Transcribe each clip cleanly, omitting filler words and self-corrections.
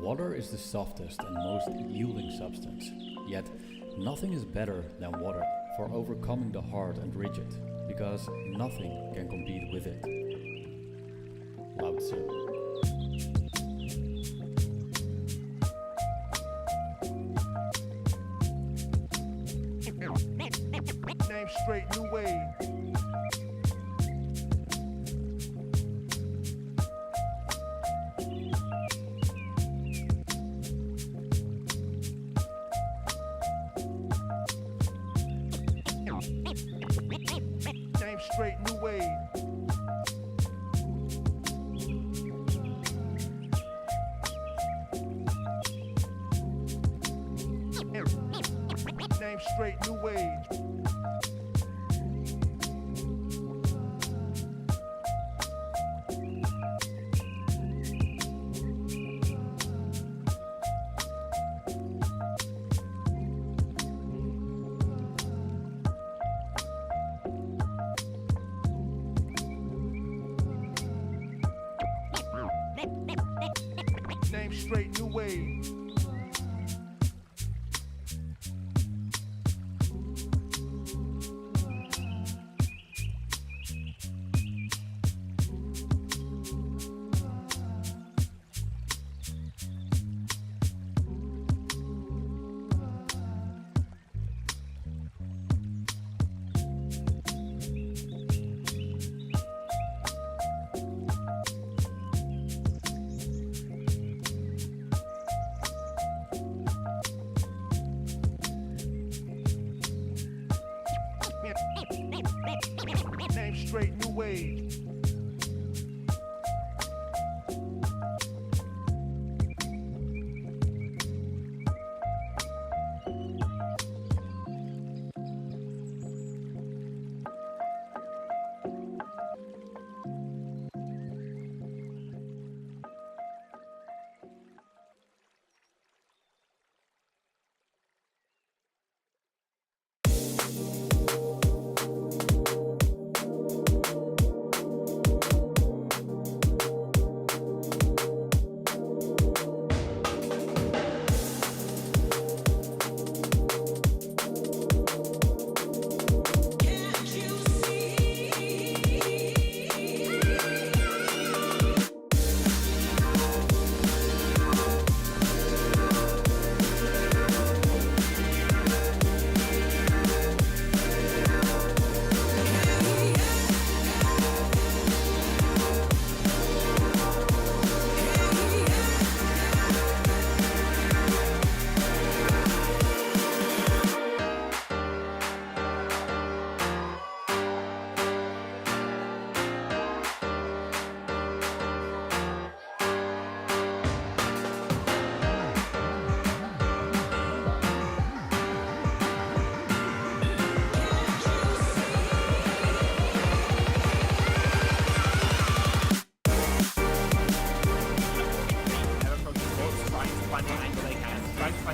Water is the softest and most yielding substance, yet nothing is better than water for overcoming the hard and rigid, because nothing can compete with it. Lao Tzu. Name straight, new wave. Name straight, new wave. Name straight, new wave. Name straight, new wave. Name straight, new wave.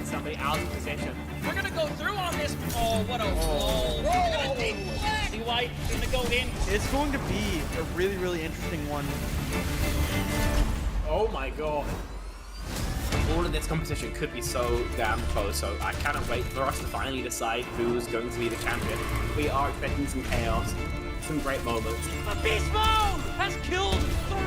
Somebody out of position. We're gonna go through on this. Oh, what a roll. We're gonna take black. See White gonna go in. It's going to be a really, really interesting one. Oh my god. All of this competition could be so damn close, so I cannot wait for us to finally decide who's going to be the champion. We are expecting some chaos, some great moments. Beast Mode has killed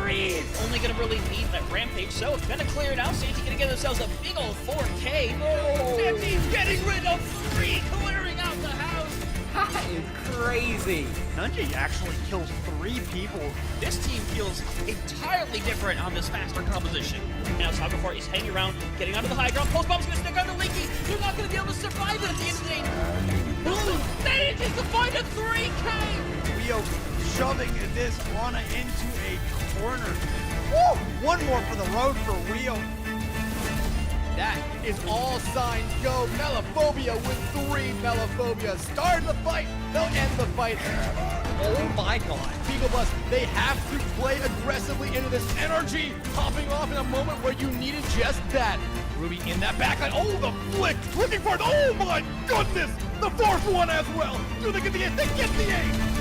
3. Only gonna really need that Rampage, so it's gonna clear it out. Santi gonna get themselves a big old 4K. Oh. Santi's getting rid of 3, clearing out the house. That is crazy. Nunji actually kills 3 people. This team feels entirely different on this faster composition. Now Saga 4 is hanging around, getting onto the high ground. Post bomb's gonna stick onto Linky. They're not gonna be able to survive it at the end of the day. They just survived a 3K. Rio shoving this Lana into a corner. Woo! One more for the road for Rio. That is all signs go. Melophobia with 3 Melophobia. Start the fight. They'll end the fight. Oh my god. Beagle Bus, they have to play aggressively into this energy. Popping off in a moment where you needed just that. Ruby in that backline. Oh, the flick. Looking for it. Oh my goodness. The 4th one as well. Do they get the 8? They get the 8.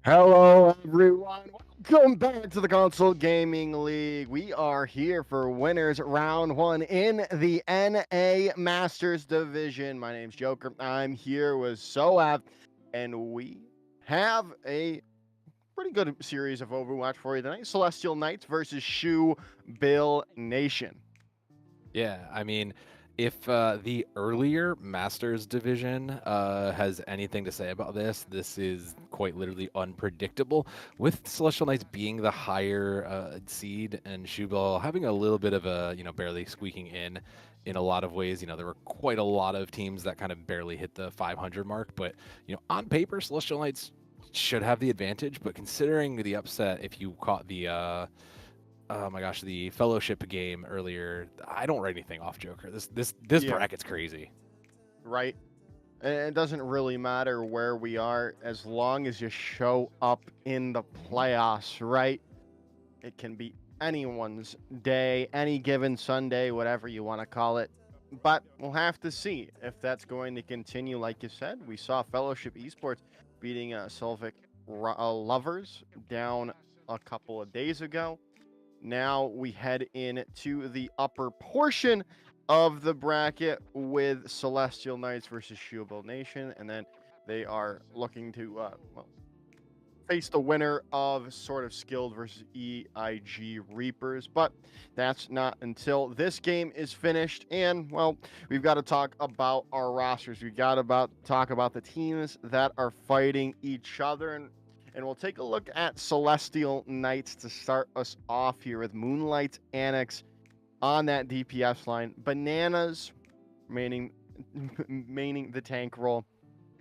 Hello, everyone. Welcome back to the Console Gaming League. We are here for winners round 1 in the NA Masters Division. My name's Joker. I'm here with Soav, and we have a pretty good series of Overwatch for you tonight. Celestial Knights versus Shoebill Nation. Yeah, I mean, if the earlier Masters division has anything to say about this, this is quite literally unpredictable. With Celestial Knights being the higher seed and Shoebill having a little bit of a, barely squeaking in a lot of ways. There were quite a lot of teams that kind of barely hit the 500 mark, but, on paper, Celestial Knights should have the advantage. But considering the upset, if you caught the oh my gosh, the fellowship game earlier, I don't write anything off, Joker. This Yeah. bracket's crazy. Right? And it doesn't really matter where we are as long as you show up in the playoffs, right? It can be anyone's day, any given Sunday, whatever you want to call it. But we'll have to see if that's going to continue. Like you said, we saw Fellowship Esports beating Solvic Lovers down a couple of days ago. Now we head into the upper portion of the bracket with Celestial Knights versus Shoebill Nation, and then they are looking to face the winner of sort of Skilled versus EIG Reapers. But that's not until this game is finished, and well, we've got to talk about our rosters. We've got to talk about the teams that are fighting each other, and we'll take a look at Celestial Knights to start us off here with Moonlight Annex on that DPS line. Bananas, meaning the tank role.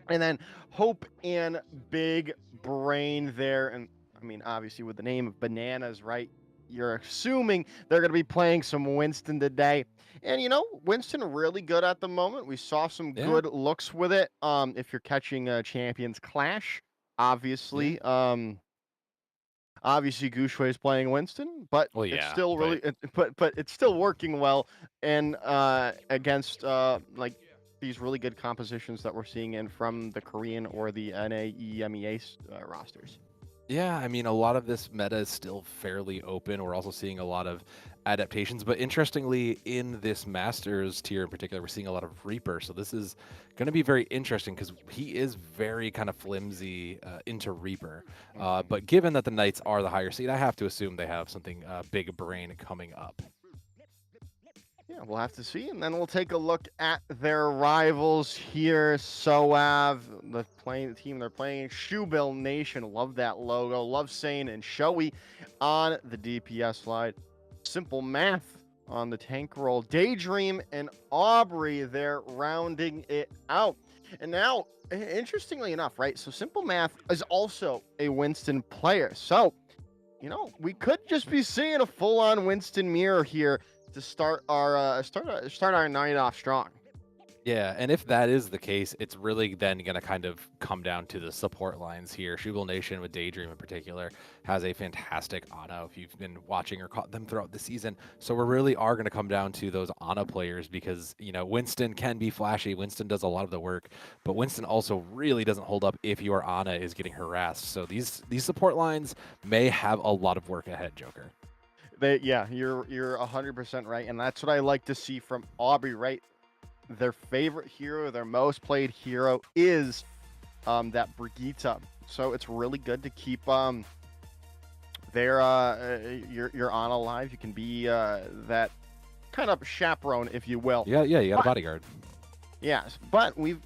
And then Hope and Big Brain there. And I mean, obviously with the name of Bananas, right? You're assuming they're going to be playing some Winston today. And, Winston really good at the moment. We saw some good looks with it. If you're catching Champions Clash. Obviously, obviously Gouchway is playing Winston, but it's still really, but it's still working well, and against like these really good compositions that we're seeing in from the Korean or the NA rosters. Yeah, I mean, a lot of this meta is still fairly open. We're also seeing a lot of adaptations, but interestingly, in this Masters tier in particular, we're seeing a lot of Reaper. So this is going to be very interesting because he is very kind of flimsy into Reaper. But given that the Knights are the higher seed, I have to assume they have something Big Brain coming up. Yeah, we'll have to see, and then we'll take a look at their rivals here. Soav, the team they're playing, Shoebill Nation. Love that logo. Love Sane and Showy on the DPS slide. Simple Math on the tank roll. Daydream and Aubrey there rounding it out. And now, interestingly enough, right? So Simple Math is also a Winston player. So, we could just be seeing a full-on Winston mirror here to start our night off strong. Yeah, and if that is the case, it's really then going to kind of come down to the support lines here. Shoebill Nation, with Daydream in particular, has a fantastic Ana if you've been watching or caught them throughout the season. So we really are going to come down to those Ana players because, Winston can be flashy. Winston does a lot of the work, but Winston also really doesn't hold up if your Ana is getting harassed. So these support lines may have a lot of work ahead, Joker. You're 100% right, and that's what I like to see from Aubrey, right? Their favorite hero, their most played hero is that Brigitte. So it's really good to keep your on alive. You can be that kind of chaperone, if you will. Yeah, you got a bodyguard. Yes, but we've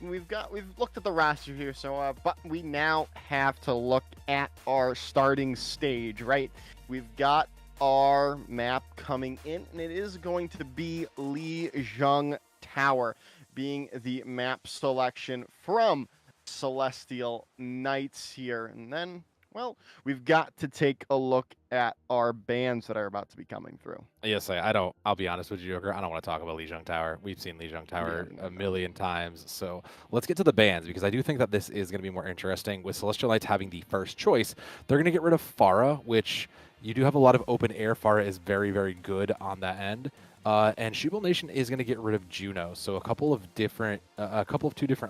looked at the roster here, so but we now have to look at our starting stage, right? We've got our map coming in, and it is going to be Lijiang Tower being the map selection from Celestial Knights here. And then, well, we've got to take a look at our bans that are about to be coming through. Yes, I'll be honest with you, Joker. I don't want to talk about Lijiang Tower. We've seen Lijiang Tower a million times. So let's get to the bans, because I do think that this is going to be more interesting. With Celestial Knights having the first choice, they're going to get rid of Pharah, which you do have a lot of open air. Pharah is very, very good on that end. And Shoebill Nation is going to get rid of Juno. So a couple of two different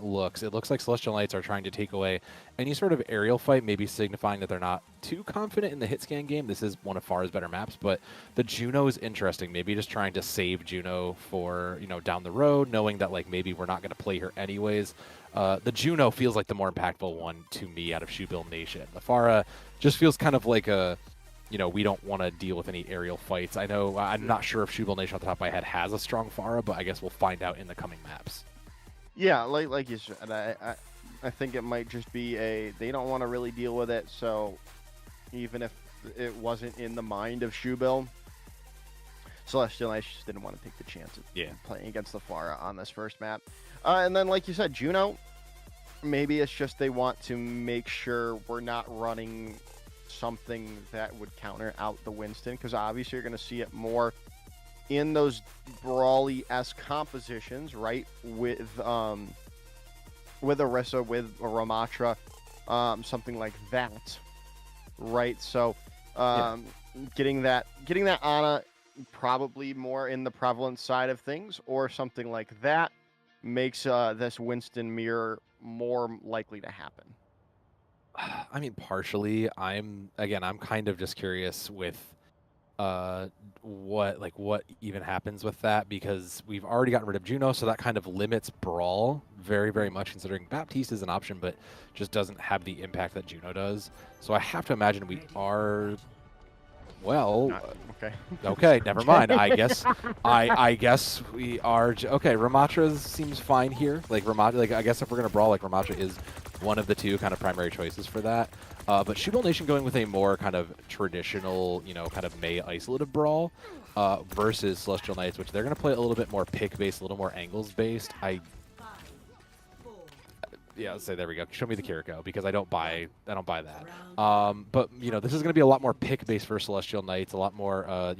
looks. It looks like Celestial Knights are trying to take away any sort of aerial fight, maybe signifying that they're not too confident in the hit scan game. This is one of Pharah's better maps, but the Juno is interesting. Maybe just trying to save Juno for, down the road, knowing that like maybe we're not going to play her anyways. The Juno feels like the more impactful one to me out of Shoebill Nation. The Pharah just feels kind of like a, we don't want to deal with any aerial fights. I know, I'm not sure if Shoebill Nation off the top of my head has a strong Pharah, but I guess we'll find out in the coming maps. Yeah, like you said, I think it might just be they don't want to really deal with it, so even if it wasn't in the mind of Shoebill, Celestial Knights just didn't want to take the chance of playing against the Pharah on this first map. And then, like you said, Juno, maybe it's just they want to make sure we're not running something that would counter out the Winston, because obviously you're going to see it more in those brawly-esque compositions, right? With Orisa, with Ramatra, something like that, right? So getting that Ana probably more in the prevalent side of things, or something like that makes this Winston mirror more likely to happen. I mean, partially. I'm kind of just curious with what even happens with that, because we've already gotten rid of Juno, so that kind of limits Brawl very, very much, considering Baptiste is an option, but just doesn't have the impact that Juno does. So I have to imagine we are. Well, okay. Okay, never mind. I guess we are. Okay, Ramatra seems fine here. Like Ramatra, I guess if we're gonna brawl, like Ramatra is one of the two kind of primary choices for that. But Shoebill Nation going with a more kind of traditional, kind of Mei isolative brawl versus Celestial Knights, which they're gonna play a little bit more pick based, a little more angles based. Yeah, let's say there we go. Show me the Kiriko, because I don't buy that. But this is going to be a lot more pick based for Celestial Knights, a lot more a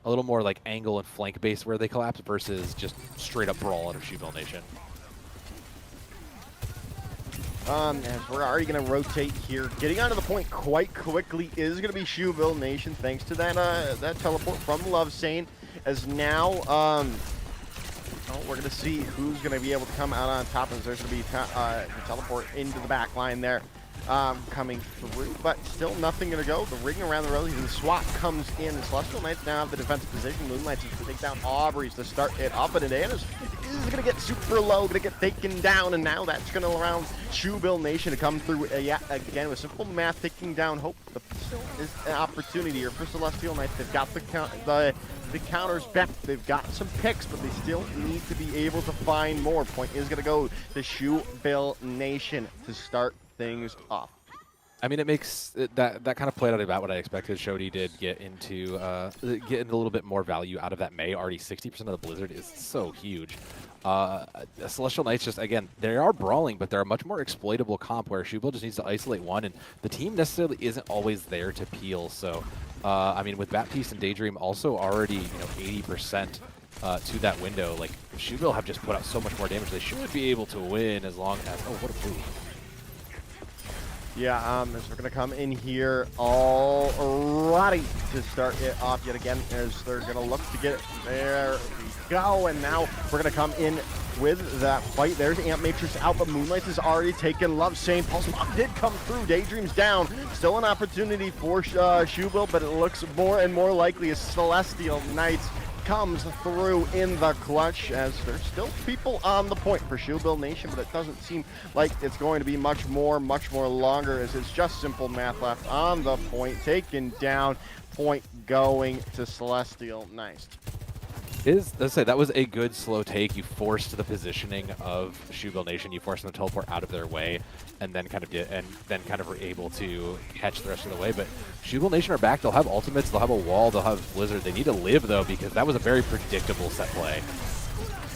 little more like angle and flank based where they collapse versus just straight up brawl out of Shoebill Nation. As we're already going to rotate here, getting onto the point quite quickly is going to be Shoebill Nation, thanks to that teleport from Lovesane. As now, we're going to see who's going to be able to come out on top, as there's going to be the teleport into the back line there coming through, but still nothing going to go. The ring around the road, the swap comes in. The Celestial Knights now have the defensive position. Moonlight's is going to take down Aubrey's to start it up, and Adana's is going to get super low, going to get taken down, and now that's going to allow Shoebill Nation to come through yet again with simple math, taking down Hope. But still is an opportunity here for Celestial Knights. They've got the counters back. They've got some picks, but they still need to be able to find more. Point is going to go to Shoebill Nation to start things off. I mean, it makes that kind of played out about what I expected. Shodi did get into a little bit more value out of that Mei. Already 60% of the Blizzard is so huge. Celestial Knights just, again, they are brawling, but they're a much more exploitable comp where Shoebill just needs to isolate one, and the team necessarily isn't always there to peel. So, I mean, with Baptiste and Daydream also already 80% to that window, like Shoebill have just put out so much more damage. They should be able to win as long as what a play. Yeah, as we're going to come in here already to start it off yet again, as they're going to look to get it. There we go, and now we're going to come in with that fight. There's Amp Matrix out, but Moonlight has already taken Lovesane. Pulse Bomb did come through. Daydream's down. Still an opportunity for Shoebill, but it looks more and more likely as Celestial Knights comes through in the clutch, as there's still people on the point for Shoebill Nation, but it doesn't seem like it's going to be much more longer, as it's just simple math left on the point. Taken down, point going to Celestial Knights. Let's say that was a good slow take. You forced the positioning of Shoebill Nation. You forced them to teleport out of their way, and then kind of were able to catch the rest of the way. But Shoebill Nation are back. They'll have ultimates. They'll have a wall. They'll have Blizzard. They need to live though, because that was a very predictable set play.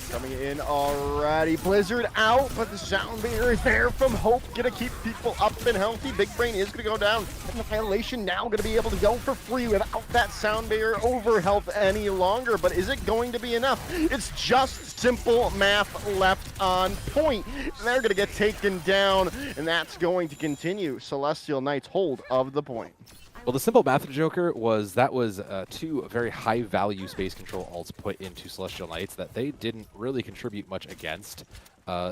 Coming in already. Blizzard out, but the sound barrier is there from Hope. Gonna keep people up and healthy. Big Brain is gonna go down. Annihilation now gonna be able to go for free without that sound barrier over health any longer. But is it going to be enough? It's just simple math left on point. They're gonna get taken down, and that's going to continue. Celestial Knights hold of the point. Well, the simple math Joker was that was two very high value space control ults put into Celestial Knights that they didn't really contribute much against.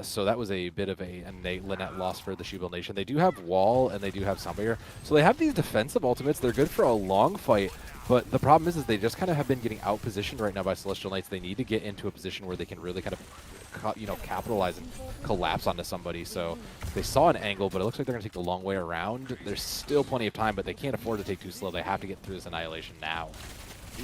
So that was a bit of a net loss for the Shoebill Nation. They do have Wall and they do have Soundbarrier. So they have these defensive ultimates. They're good for a long fight. But the problem is they just kind of have been getting out-positioned right now by Celestial Knights. They need to get into a position where they can really kind of, capitalize and collapse onto somebody. So they saw an angle, but it looks like they're going to take the long way around. There's still plenty of time, but they can't afford to take too slow. They have to get through this annihilation now.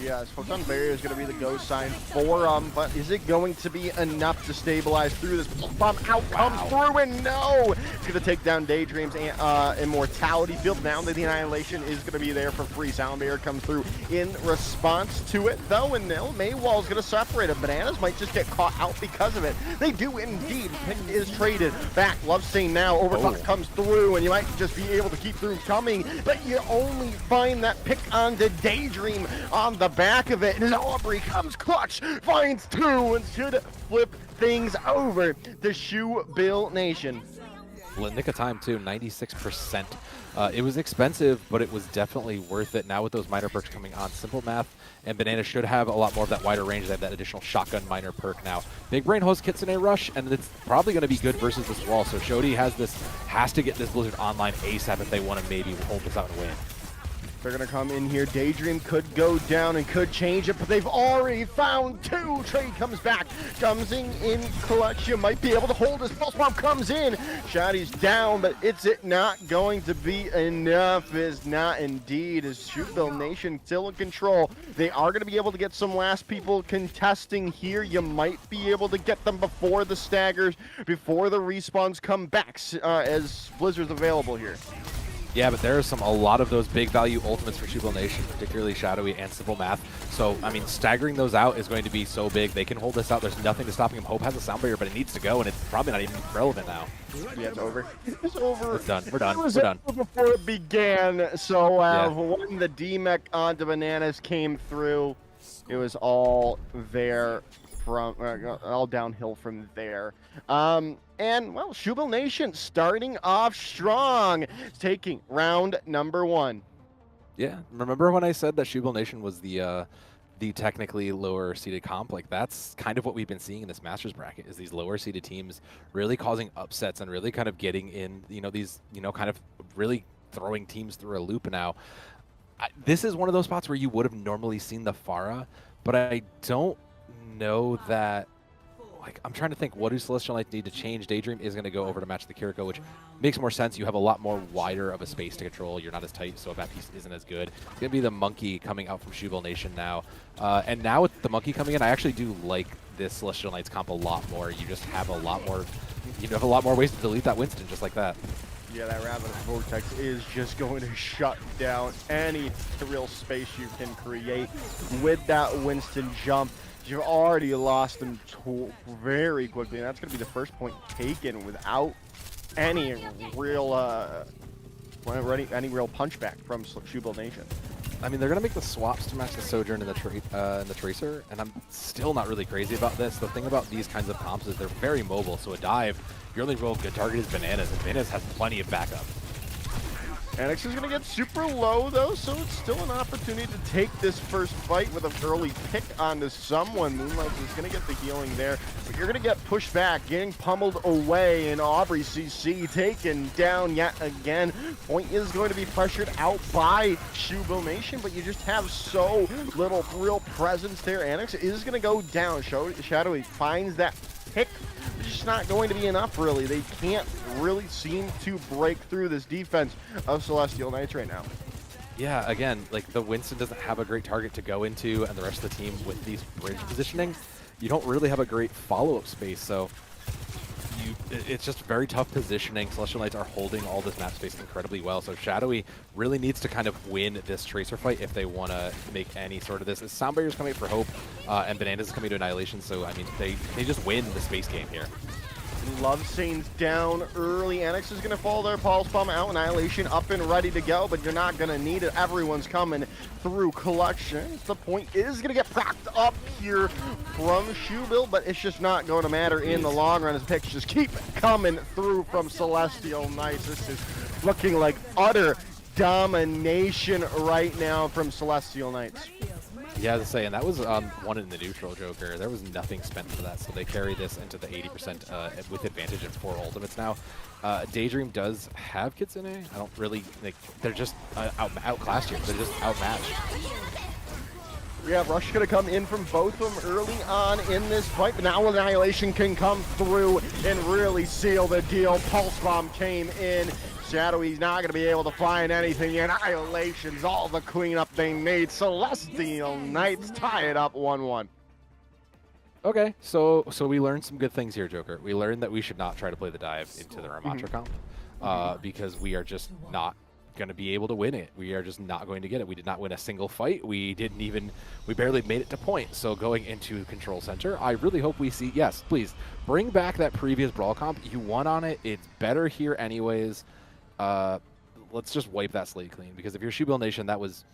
Yes, Photon Barrier is going to be the go sign for them, but is it going to be enough to stabilize through this? Bomb out comes through, and no! It's going to take down Daydream's Immortality. Build down, the Annihilation is going to be there for free. Sound Barrier comes through in response to it, though, and no, Maywall's going to separate it. Bananas might just get caught out because of it. They do indeed. Pick is traded back. Love Stain now. Overclock comes through, and you might just be able to keep through coming, but you only find that pick onto Daydream on the back of it, and Aubrey comes clutch, finds two, and should flip things over to Shoebill Nation. Well, nick of time too, 96%. It was expensive, but it was definitely worth it. Now with those minor perks coming on, Simple Math and Banana should have a lot more of that wider range. They have that additional shotgun minor perk now. Big Brain hosts Kitsune Rush, and it's probably going to be good versus this wall. So Shodi has to get this Blizzard online ASAP if they want to maybe hold this out and win. They're going to come in here. Daydream could go down and could change it, but they've already found two. Trade comes back. Comes in clutch. You might be able to hold this. Pulse Bomb comes in. Shotty's down, but it's not going to be enough. Is not indeed. Is Shoebill Nation still in control? They are going to be able to get some last people contesting here. You might be able to get them before the staggers, before the respawns come back, as Blizzard's available here. Yeah, but there are a lot of those big value ultimates for Shoebill Nation, particularly Shadowy and Simple Math. So, I mean, staggering those out is going to be so big. They can hold this out. There's nothing to stopping him. Hope has a sound barrier, but it needs to go, and it's probably not even relevant now. Yeah, it's over. It's over. It's done. We're done. It was We're done. before it began. So when the D-Mech onto Bananas came through, it was all there from all downhill from there. And, well, Shoebill Nation starting off strong, taking round number 1. Yeah, remember when I said that Shoebill Nation was the technically lower seeded comp? Like, that's kind of what we've been seeing in this Masters bracket, is these lower seeded teams really causing upsets and really kind of getting in, these, kind of really throwing teams through a loop now. This is one of those spots where you would have normally seen the Pharah, but I don't know that. Like, I'm trying to think, what do Celestial Knights need to change? Daydream is going to go over to match the Kiriko, which makes more sense. You have a lot more wider of a space to control. You're not as tight, so that piece isn't as good. It's going to be the Monkey coming out from Shoebill Nation now. And now with the Monkey coming in, I actually do like this Celestial Knights comp a lot more. You just have a lot more, have a lot more ways to delete that Winston just like that. Yeah, that Ravenous Vortex is just going to shut down any real space you can create with that Winston jump. You've already lost them very quickly, and that's going to be the first point taken without any real punchback from Shoebill Nation. I mean, they're going to make the swaps to match the Sojourn and the Tracer, and I'm still not really crazy about this. The thing about these kinds of comps is they're very mobile, so a dive, your only real good target is Bananas, and Bananas has plenty of backup. Annex is going to get super low, though, so it's still an opportunity to take this first fight with an early pick onto someone. Moonlight is going to get the healing there, but you're going to get pushed back, getting pummeled away, and Aubrey CC taken down yet again. Point is going to be pressured out by Shoebill Nation, but you just have so little real presence there. Annex is going to go down. Shadowy finds that pick. It's just not going to be enough, really. They can't really seem to break through this defense of Celestial Knights right now. Yeah, again, like the Winston doesn't have a great target to go into, and the rest of the team with these bridge positioning, you don't really have a great follow-up space, so it's just very tough positioning. Celestial Knights are holding all this map space incredibly well, so Shadowy really needs to kind of win this Tracer fight if they want to make any sort of this. Sound Barrier's coming for Hope, and Bananas is coming to Annihilation, so I mean, they just win the space game here. Love Sain's down early. Annex is going to fall there. Pulse Bomb out. Annihilation up and ready to go, but you're not going to need it. Everyone's coming through collection. The point is going to get propped up here from Shoebill, but it's just not going to matter in the long run as picks just keep coming through from Celestial Knights. This is looking like utter domination right now from Celestial Knights. Yeah, to say, and that was one in the neutral Joker. There was nothing spent for that, so they carry this into the 80% with advantage in 4 ultimates now. Daydream does have Kitsune. I don't really like. They're just outclassed here. They're just outmatched. Yeah, Rush gonna come in from both of them early on in this fight, but now Annihilation can come through and really seal the deal. Pulse Bomb came in. Shadowy's not gonna be able to find anything. Annihilation's all the cleanup they need. Celestial Knights tie it up 1-1. Okay, so we learned some good things here, Joker. We learned that we should not try to play the dive into the Ramatra comp because we are just not going to be able to win it. We are just not going to get it. We did not win a single fight. We barely made it to point. So going into Control Center, I really hope we see, yes, please, bring back that previous Brawl comp. You won on it. It's better here anyways. Let's just wipe that slate clean, because if you're Shoebill Nation, that was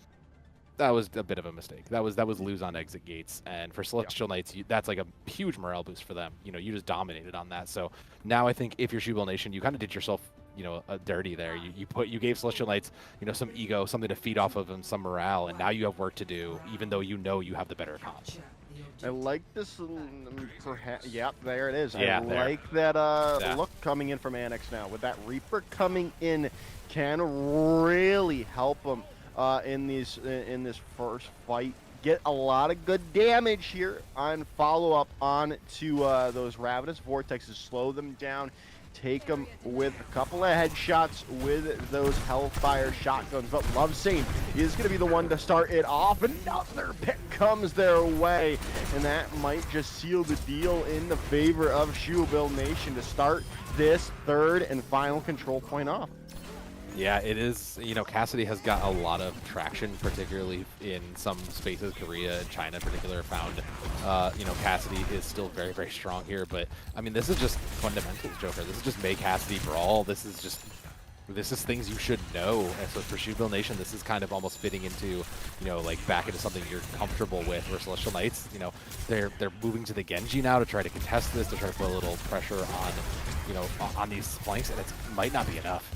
a bit of a mistake. That was lose on exit gates, and for Celestial Knights, that's like a huge morale boost for them. You know, you just dominated on that. So now I think if you're Shoebill Nation, you kind of did yourself, you know, a dirty there. You gave Celestial Knights, you know, some ego, something to feed off of, and some morale, and now you have work to do, even though you know you have the better comp. I like this. Yep, there it is. Yeah, I like that look coming in from Annex now. With that Reaper coming in, can really help them in this first fight. Get a lot of good damage here on follow-up on to those Ravenous Vortexes. Slow them down. Take them with a couple of headshots with those Hellfire shotguns. But Lovesane is going to be the one to start it off. Another pick comes their way. And that might just seal the deal in the favor of Shoebill Nation to start this third and final control point off. Yeah, it is. You know, Cassidy has got a lot of traction, particularly in some spaces. Korea and China in particular found, you know, Cassidy is still very, very strong here. But, I mean, this is just fundamentals, Joker. This is just make Cassidy brawl. This is things you should know. And so for Shoebill Nation, this is kind of almost fitting into, you know, like back into something you're comfortable with. Where Celestial Knights, you know, they're moving to the Genji now to try to contest this, to try to put a little pressure on, you know, on these flanks, and it might not be enough.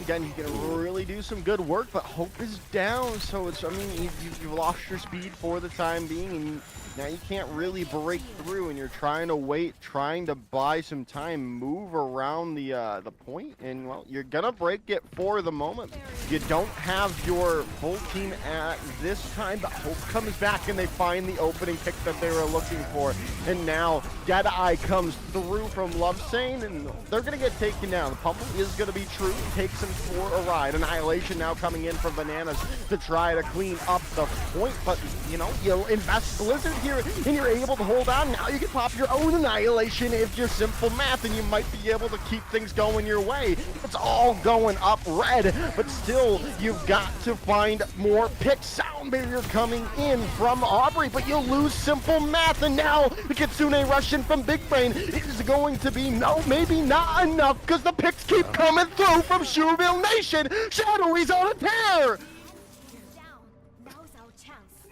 Again, you can really do some good work, but hope is down. So it's, I mean, you've lost your speed for the time being, and now you can't really break through, and you're trying to wait, trying to buy some time, move around the point, and well, you're gonna break it for the moment. You don't have your full team at this time, but hope comes back and they find the opening pick that they were looking for, and now Deadeye comes through from Lovesane, and they're gonna get taken down. The pummel is gonna be true, takes them for a ride. Annihilation now coming in from Bananas to try to clean up the point, but you know, you'll invest Blizzard here and you're able to hold on. Now you can pop your own Annihilation if you're simple math, and you might be able to keep things going your way. It's all going up red, but still you've got to find more picks. Sound barrier coming in from Aubrey, but you'll lose simple math, and now the Kitsune rush in from Big Brain is going to be no, maybe not enough, because the picks keep coming through from Shoebill Nation. Shadowy's on a tear.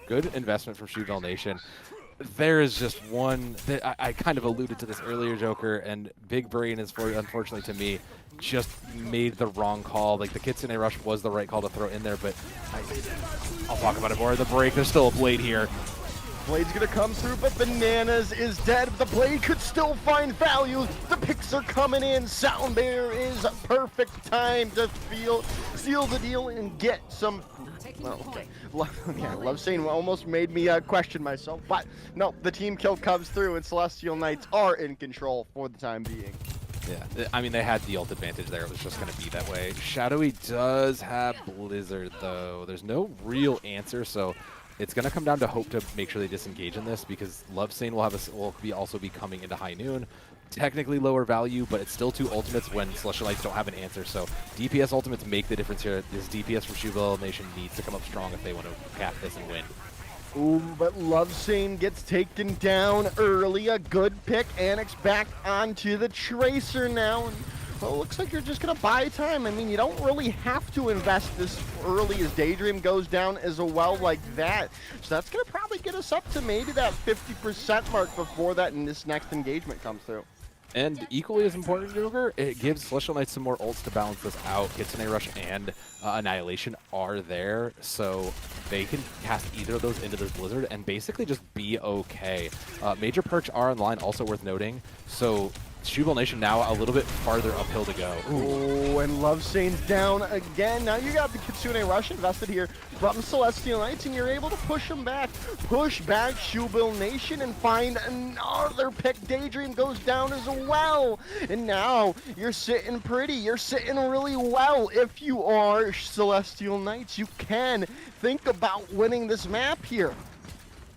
Good investment from Shoebill Nation. There is just one that I kind of alluded to this earlier, Joker, and Big Brain is, unfortunately to me, just made the wrong call. Like, the Kitsune rush was the right call to throw in there, but I'll talk about it more in the break. There's still a blade here. Blade's gonna come through, but Bananas is dead. The blade could still find value. The picks are coming in. Sound Bear is a perfect time to seal the deal and get some. Well, okay. Lovesane almost made me question myself, but no, the team kill comes through, and Celestial Knights are in control for the time being. Yeah, I mean, they had the ult advantage there. It was just going to be that way. Shadowy does have Blizzard, though. There's no real answer, so it's going to come down to hope to make sure they disengage in this, because Lovesane will also be coming into High Noon. Technically lower value, but it's still 2 ultimates when Celestial Knights don't have an answer. So DPS ultimates make the difference here. This DPS from Shoebill Nation needs to come up strong if they want to cap this and win. Ooh, but Lovesane gets taken down early. A good pick. Annex back onto the Tracer now. And, well, it looks like you're just going to buy time. I mean, you don't really have to invest this early as Daydream goes down as well like that. So that's going to probably get us up to maybe that 50% mark before that and this next engagement comes through. And equally as important, Joker, it gives Celestial Knights some more ults to balance this out. Kitsune Rush and Annihilation are there, so they can cast either of those into this Blizzard and basically just be okay. Major perks are online, also worth noting. So Shoebill Nation now a little bit farther uphill to go. Oh, and Love Sane's down again. Now you got the Kitsune Rush invested here from Celestial Knights, and you're able to push them back. Push back Shoebill Nation and find another pick. Daydream goes down as well. And now you're sitting pretty. You're sitting really well. If you are Celestial Knights, you can think about winning this map here.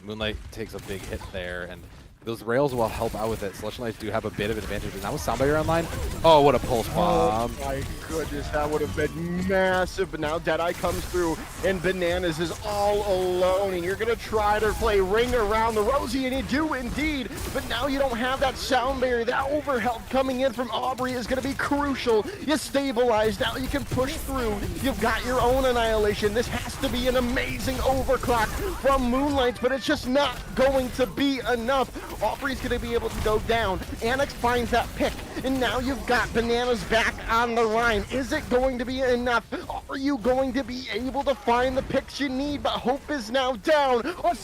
Moonlight takes a big hit there, and those rails will help out with it. Celestial Knights do have a bit of an advantage, but now with Soundbarrier online, oh, what a pulse bomb. Oh my goodness, that would have been massive, but now Deadeye comes through, and Bananas is all alone, and you're going to try to play Ring Around the Rosie, and you do indeed, but now you don't have that sound barrier. That overhead coming in from Aubrey is going to be crucial. You stabilize, now you can push through. You've got your own Annihilation. This has to be an amazing overclock from Moonlight, but it's just not going to be enough. Aubrey's going to be able to go down. Annex finds that pick, and now you've got Bananas back on the line. Is it going to be enough? Are you going to be able to find the picks you need? But Hope is now down a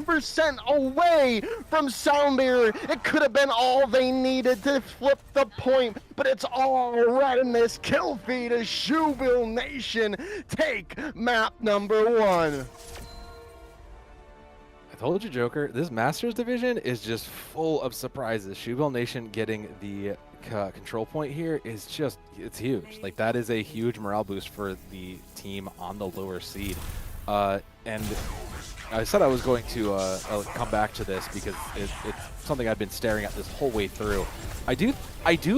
percent away from Soundbarrier. It could have been all they needed to flip the point, but it's all red in this kill feed as Shoebill Nation take map number 1. I told you, Joker, this Masters division is just full of surprises. Shoebill Nation getting the control point here is just, it's huge. Like, that is a huge morale boost for the team on the lower seed. And I said I was going to come back to this because it's something I've been staring at this whole way through. I do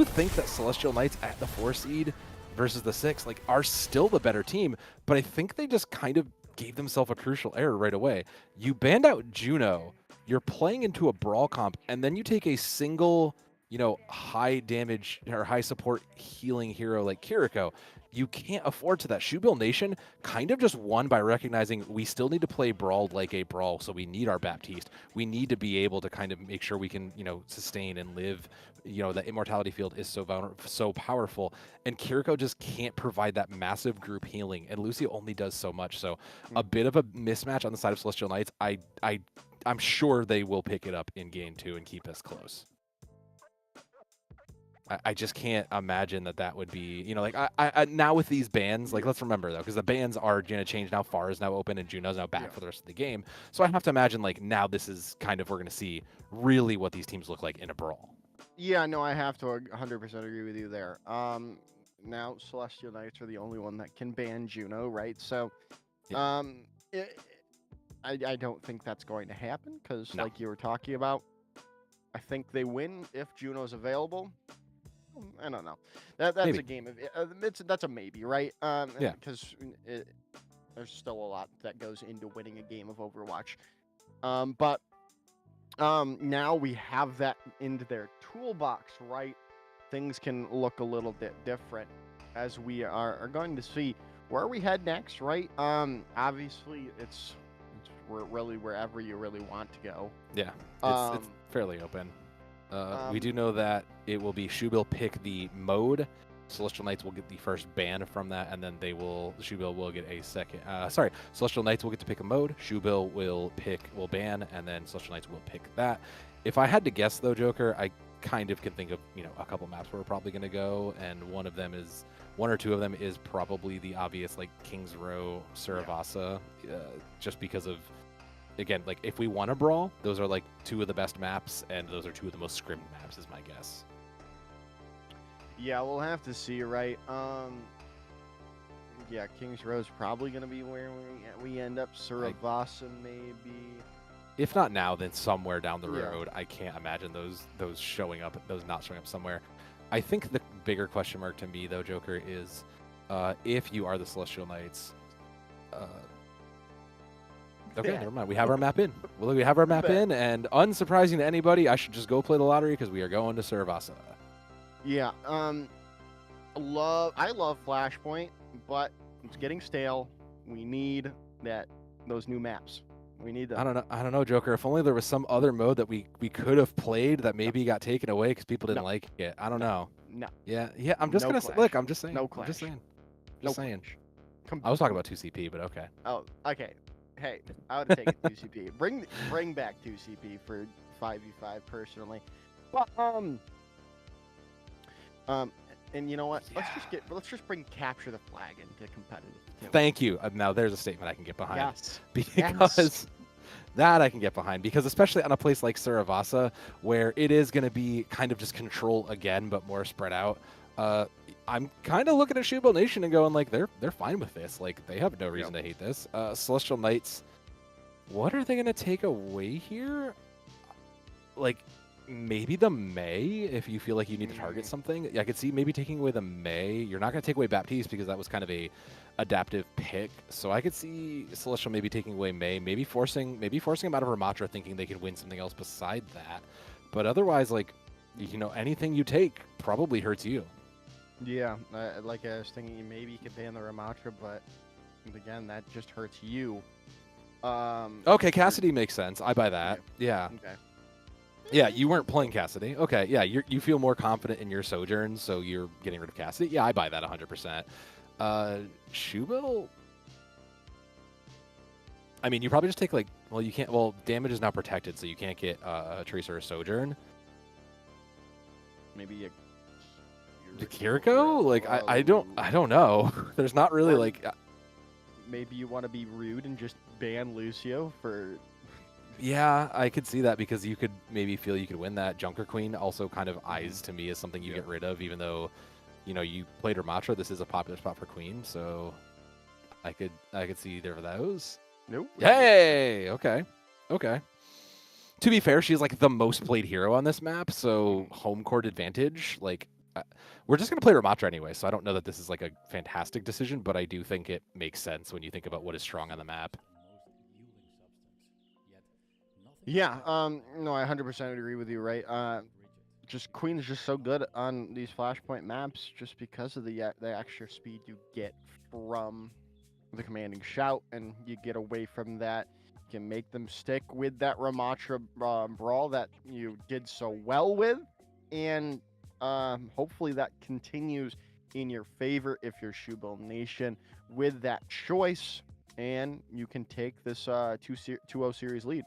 think that Celestial Knights at the 4 seed versus the 6 like are still the better team, but I think they just kind of gave themselves a crucial error right away. You banned out Juno, you're playing into a brawl comp, and then you take a single, high damage or high support healing hero like Kiriko. You can't afford to that. Shoebill Nation kind of just won by recognizing we still need to play Brawl like a Brawl, so we need our Baptiste. We need to be able to kind of make sure we can, sustain and live. The Immortality field is so powerful, and Kiriko just can't provide that massive group healing, and Lucio only does so much. So a bit of a mismatch on the side of Celestial Knights. I'm sure they will pick it up in game 2 and keep us close. I just can't imagine that would be, I now with these bans, let's remember though, because the bans are going to change now. Far is now open and Juno's now back for the rest of the game. So I have to imagine now this is kind of, we're going to see really what these teams look like in a brawl. Yeah, no, I have to 100% agree with you there. Now Celestial Knights are the only one that can ban Juno, right? So, Yeah. I don't think that's going to happen because, like you were talking about, I think they win if Juno's available. I don't know. That's Maybe. a game of that's a maybe, right? Yeah. Because there's still a lot that goes into winning a game of Overwatch. But now we have that into their toolbox, right? Things can look a little bit different as we are going to see where we head next, right? Obviously, it's really wherever you really want to go. Yeah, it's fairly open. We do know that it will be Shoebill pick the mode. Celestial Knights will get the first ban from that, and then Shoebill will get a second. Celestial Knights will get to pick a mode. Shoebill will ban, and then Celestial Knights will pick that. If I had to guess, though, Joker, I kind of can think of a couple maps where we're probably going to go, and one or two of them is probably the obvious Kings Row, Saravasa, just because of. Again, if we want to brawl, those are two of the best maps, and those are two of the most scrimmed maps, is my guess. Yeah, we'll have to see, right? Yeah, Kings Row is probably going to be where we end up. Saravasa, maybe. If not now, then somewhere down the road. I can't imagine those not showing up somewhere. I think the bigger question mark to me, though, Joker, is if you are the Celestial Knights. Okay, never mind. We have our map in. We have our map in, and unsurprising to anybody, I should just go play the lottery because we are going to Saravasa. Yeah. I love Flashpoint, but it's getting stale. We need those new maps. We need them. I don't know, Joker. If only there was some other mode that we could have played that maybe got taken away because people didn't like it. I don't know. No. Yeah. I'm just No gonna clash. look. I'm just saying. No I'm clash. just saying. No Just saying. clash. I was talking about 2CP, but okay. Oh, okay. Hey, I would take 2CP. Bring back 2CP for 5v5 personally. But and you know what? Let's just bring capture the flag into competitive. Too. Thank you. Now there's a statement I can get behind. Yes. Because that I can get behind. Because especially on a place like Saravasa, where it is going to be kind of just control again, but more spread out. I'm kind of looking at Shoebill Nation and going like they're fine with this. Like they have no reason to hate this. Celestial Knights, what are they going to take away here? Like maybe the May if you feel like you need to target something. I could see maybe taking away the May. You're not going to take away Baptiste because that was kind of a adaptive pick. So I could see Celestial maybe taking away May, maybe forcing him out of Ramatra thinking they could win something else beside that. But otherwise, like, you know, anything you take probably hurts you. Yeah, like I was thinking, maybe you could ban the Ramatra, but again, that just hurts you. Okay, Cassidy makes sense. I buy that. Yeah. Okay. Yeah, you weren't playing Cassidy. Okay, yeah, you feel more confident in your Sojourn, so you're getting rid of Cassidy. Yeah, I buy that 100%. Shoebill? I mean, you probably just take, like, well, you can't, well, damage is now protected, so you can't get a Tracer or Sojourn. Maybe a The Kiriko? Like, I don't know. There's not really, like... Maybe you want to be rude and just ban Lucio for... Yeah, I could see that because you could maybe feel you could win that. Junker Queen also kind of eyes to me as something you get rid of, even though, you know, you played Ramatra. This is a popular spot for Queen, so I could see either of those. Nope. Hey, okay. To be fair, she's like the most played hero on this map, so home court advantage. Like, we're just gonna play Ramatra anyway, so I don't know that this is like a fantastic decision, but I do think it makes sense when you think about what is strong on the map. Yeah, no, I 100% agree with you, right? Just Queen's just so good on these flashpoint maps just because of the extra speed you get from the commanding shout, and you get away from that. You can make them stick with that Ramatra brawl that you did so well with, and hopefully that continues in your favor if you're Shoebill Nation with that choice, and you can take this 2-0 series lead.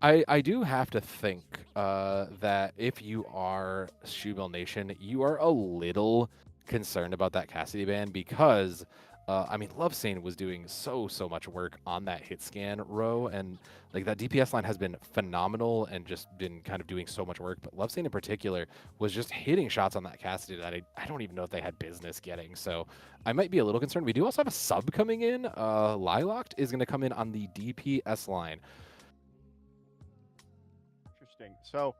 I do have to think that if you are Shoebill Nation, you are a little concerned about that Cassidy ban because, I mean, Lovesane was doing so much work on that hit scan row, and like that DPS line has been phenomenal and just been kind of doing so much work. But Lovesane in particular was just hitting shots on that Cassidy that I don't even know if they had business getting. So I might be a little concerned. We do also have a sub coming in. Lilocked is going to come in on the DPS line. So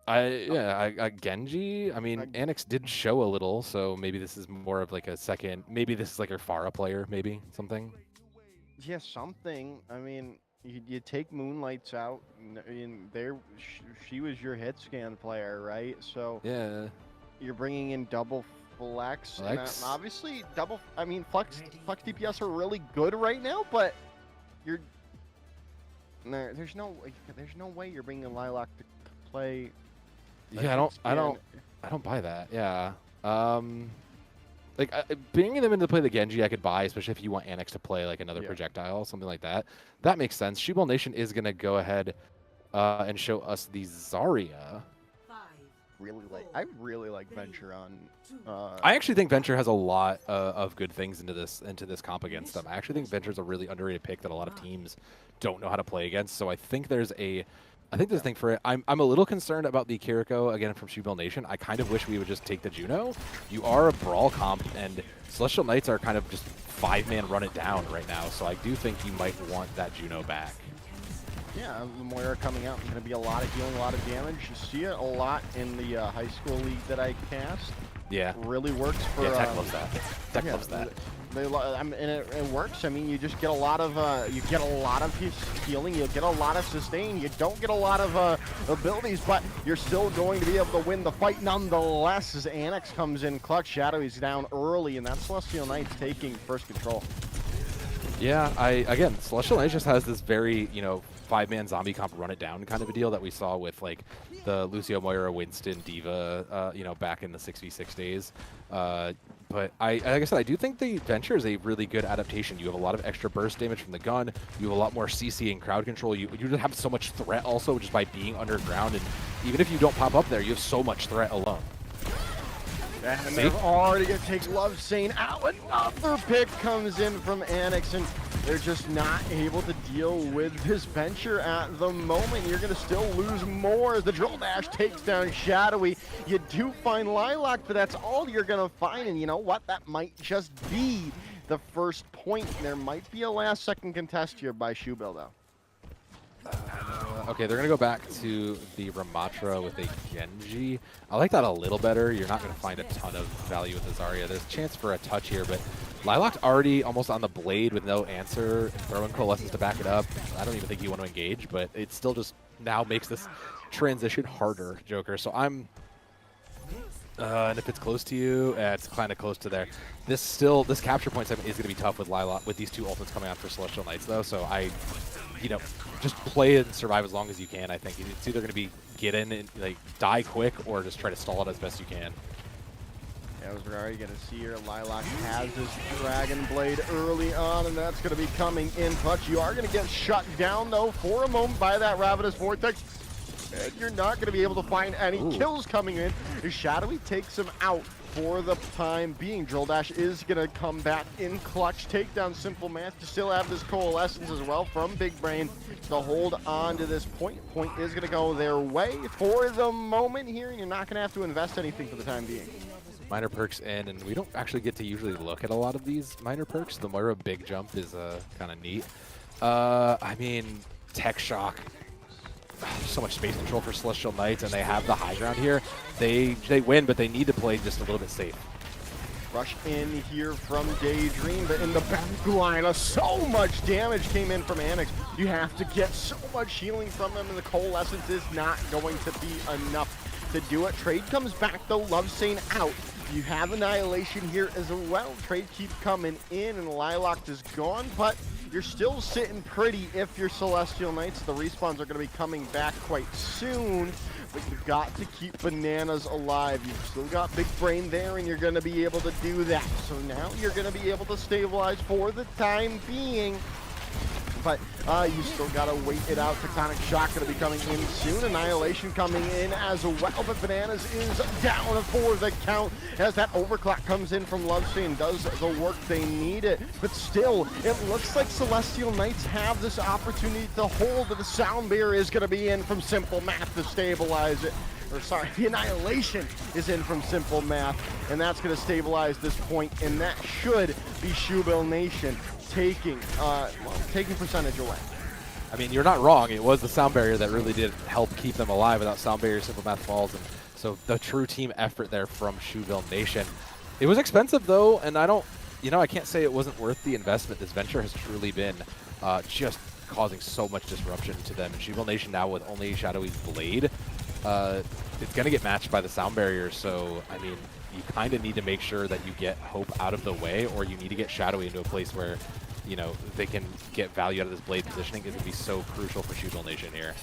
Genji. I mean, Annex did show a little, so maybe this is more of like a second. Maybe this is like her Pharah player, maybe something. Yeah, something. I mean, you take Moonlights out, and there she was your hit scan player, right? So yeah, you're bringing in double flex. And, obviously double. I mean, flex DPS are really good right now, but you're there's no way you're bringing Lilac to play. Yeah, I don't buy that. Yeah. Like bringing them in to play the Genji, I could buy, especially if you want Annex to play like another projectile, something like that. That makes sense. Shoebill Nation is gonna go ahead and show us the Zarya. I really like Venture on. I actually think Venture has a lot of good things into this comp against them. I actually think Venture's a really underrated pick that a lot of teams don't know how to play against. So I think there's a thing for it. I'm a little concerned about the Kiriko, again, from Shoebill Nation. I kind of wish we would just take the Juno. You are a Brawl comp, and Celestial Knights are kind of just 5-man run it down right now, so I do think you might want that Juno back. Yeah, the Moira coming out, going to be a lot of healing, a lot of damage. You see it a lot in the high school league that I cast. Yeah. Really works for... Yeah, Tech loves that. Tech loves that. And it works. I mean, you just get a lot of healing. You get a lot of sustain. You don't get a lot of abilities, but you're still going to be able to win the fight nonetheless. As Annex comes in clutch, Shadow is down early, and that's Celestial Knights taking first control. Yeah, again, Celestial Knight just has this very, 5-man zombie comp run it down kind of a deal that we saw with like the Lucio Moira, Winston, Diva, back in the 6v6 days. But like I said, I do think the Venture is a really good adaptation. You have a lot of extra burst damage from the gun. You have a lot more CC and crowd control. You just have so much threat also just by being underground. And even if you don't pop up there, you have so much threat alone. And they're already going to take Love Sane out. Another pick comes in from Annex, and they're just not able to deal with this Venture at the moment. You're going to still lose more as the Drill Dash takes down Shadowy. You do find Lilac, but that's all you're going to find. And you know what? That might just be the first point. There might be a last-second contest here by Shoebill, though. Okay, they're going to go back to the Ramatra with a Genji. I like that a little better. You're not going to find a ton of value with the Zarya. There's a chance for a touch here, but Lilac already almost on the blade with no answer, throwing Coalescence to back it up. I don't even think you want to engage, but it still just now makes this transition harder, Joker. So I'm... and if it's close to you, it's kind of close to there. This capture point segment is going to be tough with Lilac, with these two ultimates coming out for Celestial Knights, though. So just play and survive as long as you can. I think it's either going to be get in and like die quick, or just try to stall it as best you can. Yeah, as we're already going to see here, Lilac has his Dragon Blade early on, and that's going to be coming in clutch. You are going to get shut down, though, for a moment by that Ravenous Vortex. And you're not going to be able to find any kills coming in. Shadowy takes him out for the time being. Drill Dash is going to come back in clutch. Take down Simple Math to still have this Coalescence as well from Big Brain to hold on to this point. Point is going to go their way for the moment here, and you're not going to have to invest anything for the time being. Minor perks in, and we don't actually get to usually look at a lot of these minor perks. The Moira Big Jump is kind of neat. I mean, Tech Shock. So much space control for Celestial Knights, and they have the high ground here. They win, but they need to play just a little bit safe. Rush in here from Daydream, but in the back line, so much damage came in from Annex. You have to get so much healing from them, and the Coalescence is not going to be enough to do it. Trade comes back, though. Love Sane out. You have Annihilation here as well. Trade keep coming in, and Lilac is gone, but you're still sitting pretty if you're Celestial Knights. The respawns are going to be coming back quite soon, but you've got to keep Bananas alive. You've still got Big Brain there, and you're going to be able to do that. So now you're going to be able to stabilize for the time being. But you still got to wait it out. Tectonic Shock going to be coming in soon. Annihilation coming in as well. But Bananas is down for the count as that overclock comes in from Love Sane. Does the work they need it. But still, it looks like Celestial Knights have this opportunity to hold. The Sound Barrier is going to be in from Simple Math to stabilize it. Or sorry, the Annihilation is in from Simple Math. And that's going to stabilize this point. And that should be Shoebill Nation taking percentage away. I mean, you're not wrong. It was the Sound Barrier that really did help keep them alive. Without Sound Barrier, Simple Math falls. And so the true team effort there from Shoebill Nation. It was expensive, though, and I can't say it wasn't worth the investment. This venture has truly been just causing so much disruption to them. And Shoebill Nation now with only Shadowy's Blade, it's going to get matched by the Sound Barrier. So, I mean, you kind of need to make sure that you get Hope out of the way, or you need to get Shadowy into a place where, they can get value out of this Blade positioning. Is going to be so crucial for Shoebill Nation here.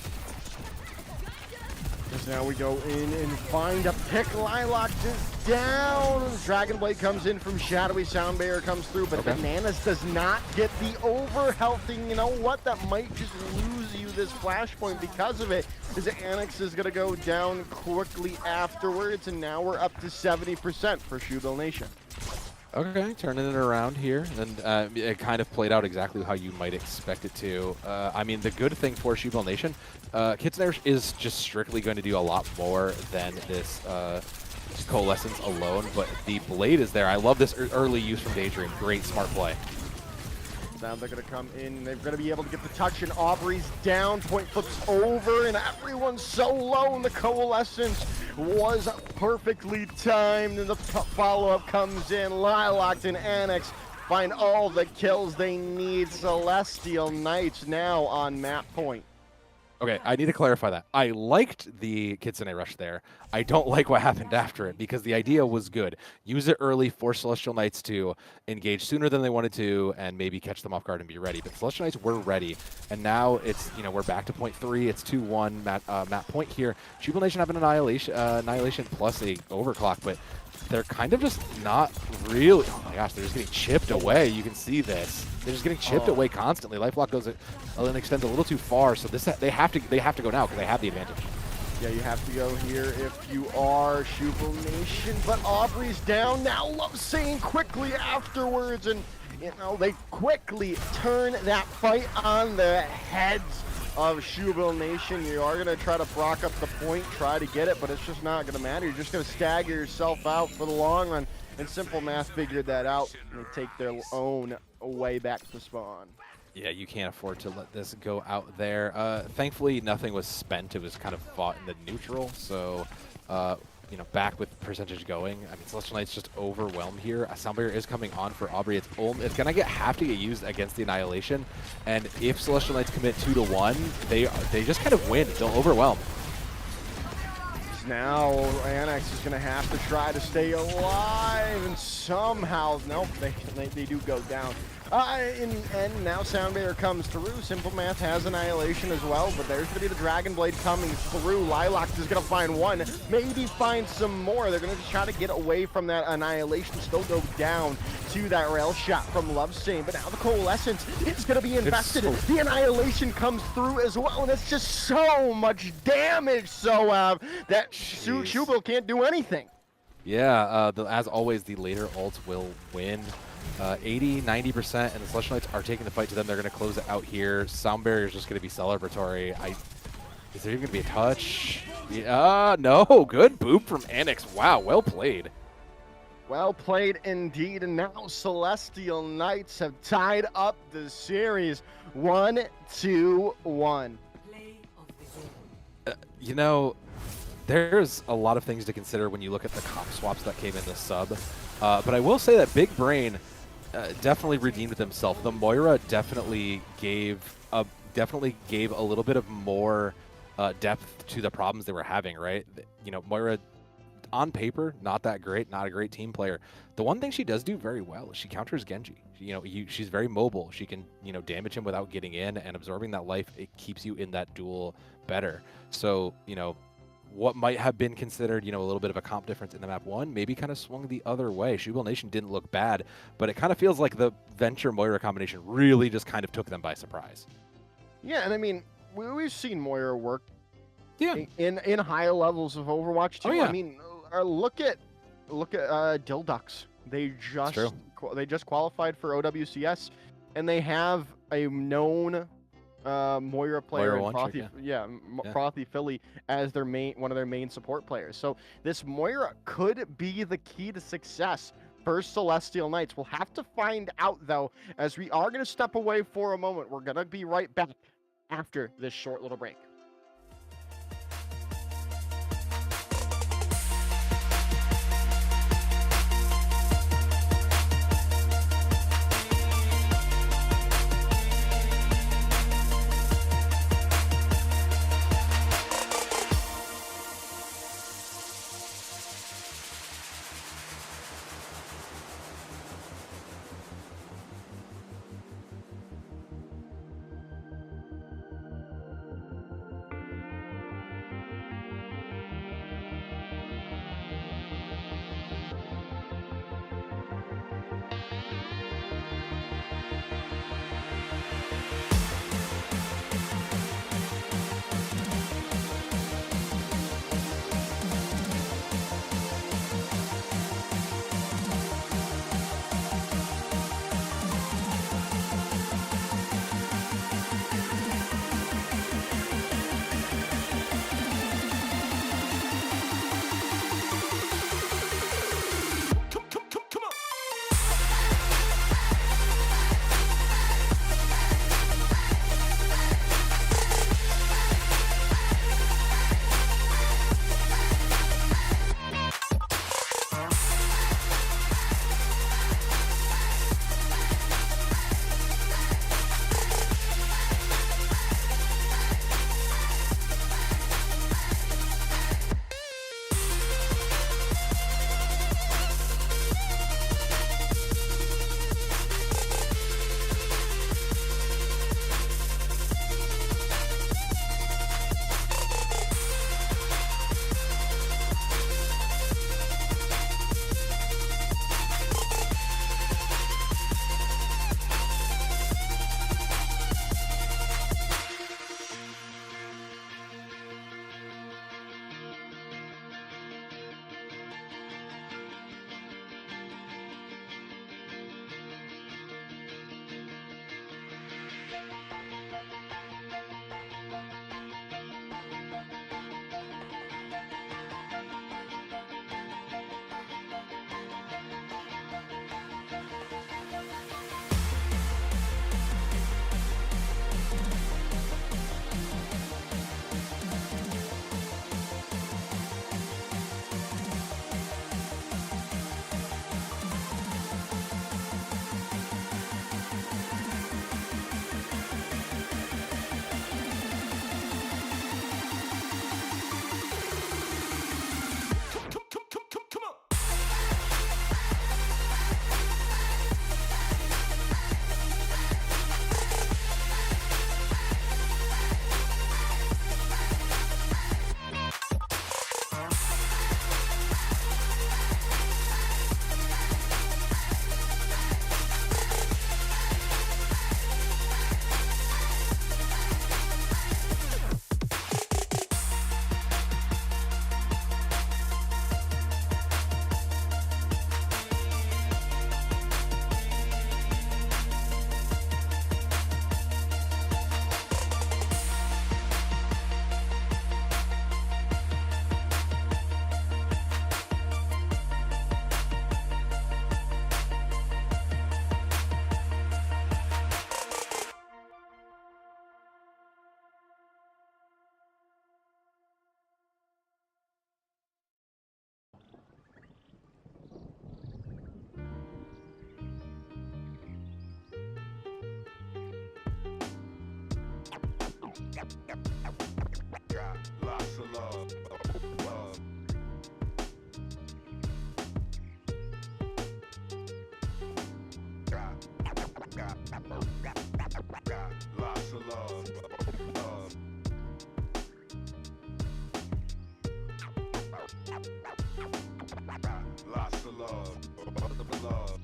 Because now we go in and find a pick. Lilac is down. Dragon Blade comes in from Shadowy. Sound Barrier comes through, but Bananas does not get the overhealthing. You know what? That might just lose you this flashpoint because of it. As Annex is going to go down quickly afterwards, and now we're up to 70% for Shoebill Nation. Okay, turning it around here, and it kind of played out exactly how you might expect it to. I mean, the good thing for Shoebill Nation, Kitchener is just strictly going to do a lot more than this Coalescence alone, but the Blade is there. I love this early use from Daydream. Great, smart play. Now they're going to come in. They're going to be able to get the touch, and Aubrey's down. Point flips over, and everyone's so low, and the Coalescence was perfectly timed, and the follow-up comes in. Lilac and Annex find all the kills they need. Celestial Knights now on map point. Okay, I need to clarify that. I liked the Kitsune rush there. I don't like what happened after it because the idea was good. Use it early, force Celestial Knights to engage sooner than they wanted to, and maybe catch them off guard and be ready. But Celestial Knights were ready, and now it's we're back to point 3. It's 2-1 map point here. Shoebill Nation have an annihilation plus a overclock, but they're kind of just not really. Oh my gosh, they're just getting chipped away. You can see this. They're just getting chipped away constantly. Lifelock goes and extends a little too far, so they have to go now because they have the advantage. Yeah, you have to go here if you are Shoebill Nation, but Aubrey's down now. Love saying quickly afterwards, and they quickly turn that fight on the heads of Shoebill Nation. You are going to try to block up the point, try to get it, but it's just not going to matter. You're just going to stagger yourself out for the long run, and Simple Math figured that out and they take their own way back to spawn. Yeah, you can't afford to let this go out there. Thankfully, nothing was spent. It was kind of fought in the neutral, so back with percentage going. I mean, Celestial Knight's just overwhelmed here. A Sound Barrier is coming on for Aubrey. It's gonna have to get used against the Annihilation, and if Celestial Knights commit 2-1, they just kind of win. They'll overwhelm. Now Annex is going to have to try to stay alive, and somehow, nope, they do go down. And now Sound Barrier comes through. Simple Math has Annihilation as well, but there's going to be the Dragon Blade coming through. Lilac is going to find one, maybe find some more. They're going to just try to get away from that Annihilation, still go down to that rail shot from Lovesane, but now the Coalescence is going to be invested. The Annihilation comes through as well, and it's just so much damage, so that Shoebill can't do anything. Yeah, as always, the later ults will win. 80-90%, and the Celestial Knights are taking the fight to them. They're going to close it out here. Sound Barrier is just going to be celebratory. Is there even going to be a touch? Yeah, no. Good boop from Annex. Wow, well played. Well played indeed, and now Celestial Knights have tied up the series 1-1. There's a lot of things to consider when you look at the comp swaps that came in the sub. But I will say that Big Brain definitely redeemed himself. The Moira definitely gave a little bit of more depth to the problems they were having, right? Moira, on paper, not that great, not a great team player. The one thing she does do very well is she counters Genji. She's very mobile. She can, damage him without getting in, and absorbing that life, it keeps you in that duel better. So, what might have been considered, a little bit of a comp difference in the map 1, maybe kind of swung the other way. Shoebill Nation didn't look bad, but it kind of feels like the Venture-Moira combination really just kind of took them by surprise. Yeah, and I mean, we've seen Moira work in higher levels of Overwatch too. Oh, yeah. I mean, look at Dildux. They just qualified for OWCS, and they have a known Moira player, Frothy Philly as one of their main support players. So this Moira could be the key to success for Celestial Knights. We'll have to find out though, as we are going to step away for a moment. We're going to be right back after this short little break. Got lots of love. Got lots of love. Lots of love. Love. Got lots of love. Love.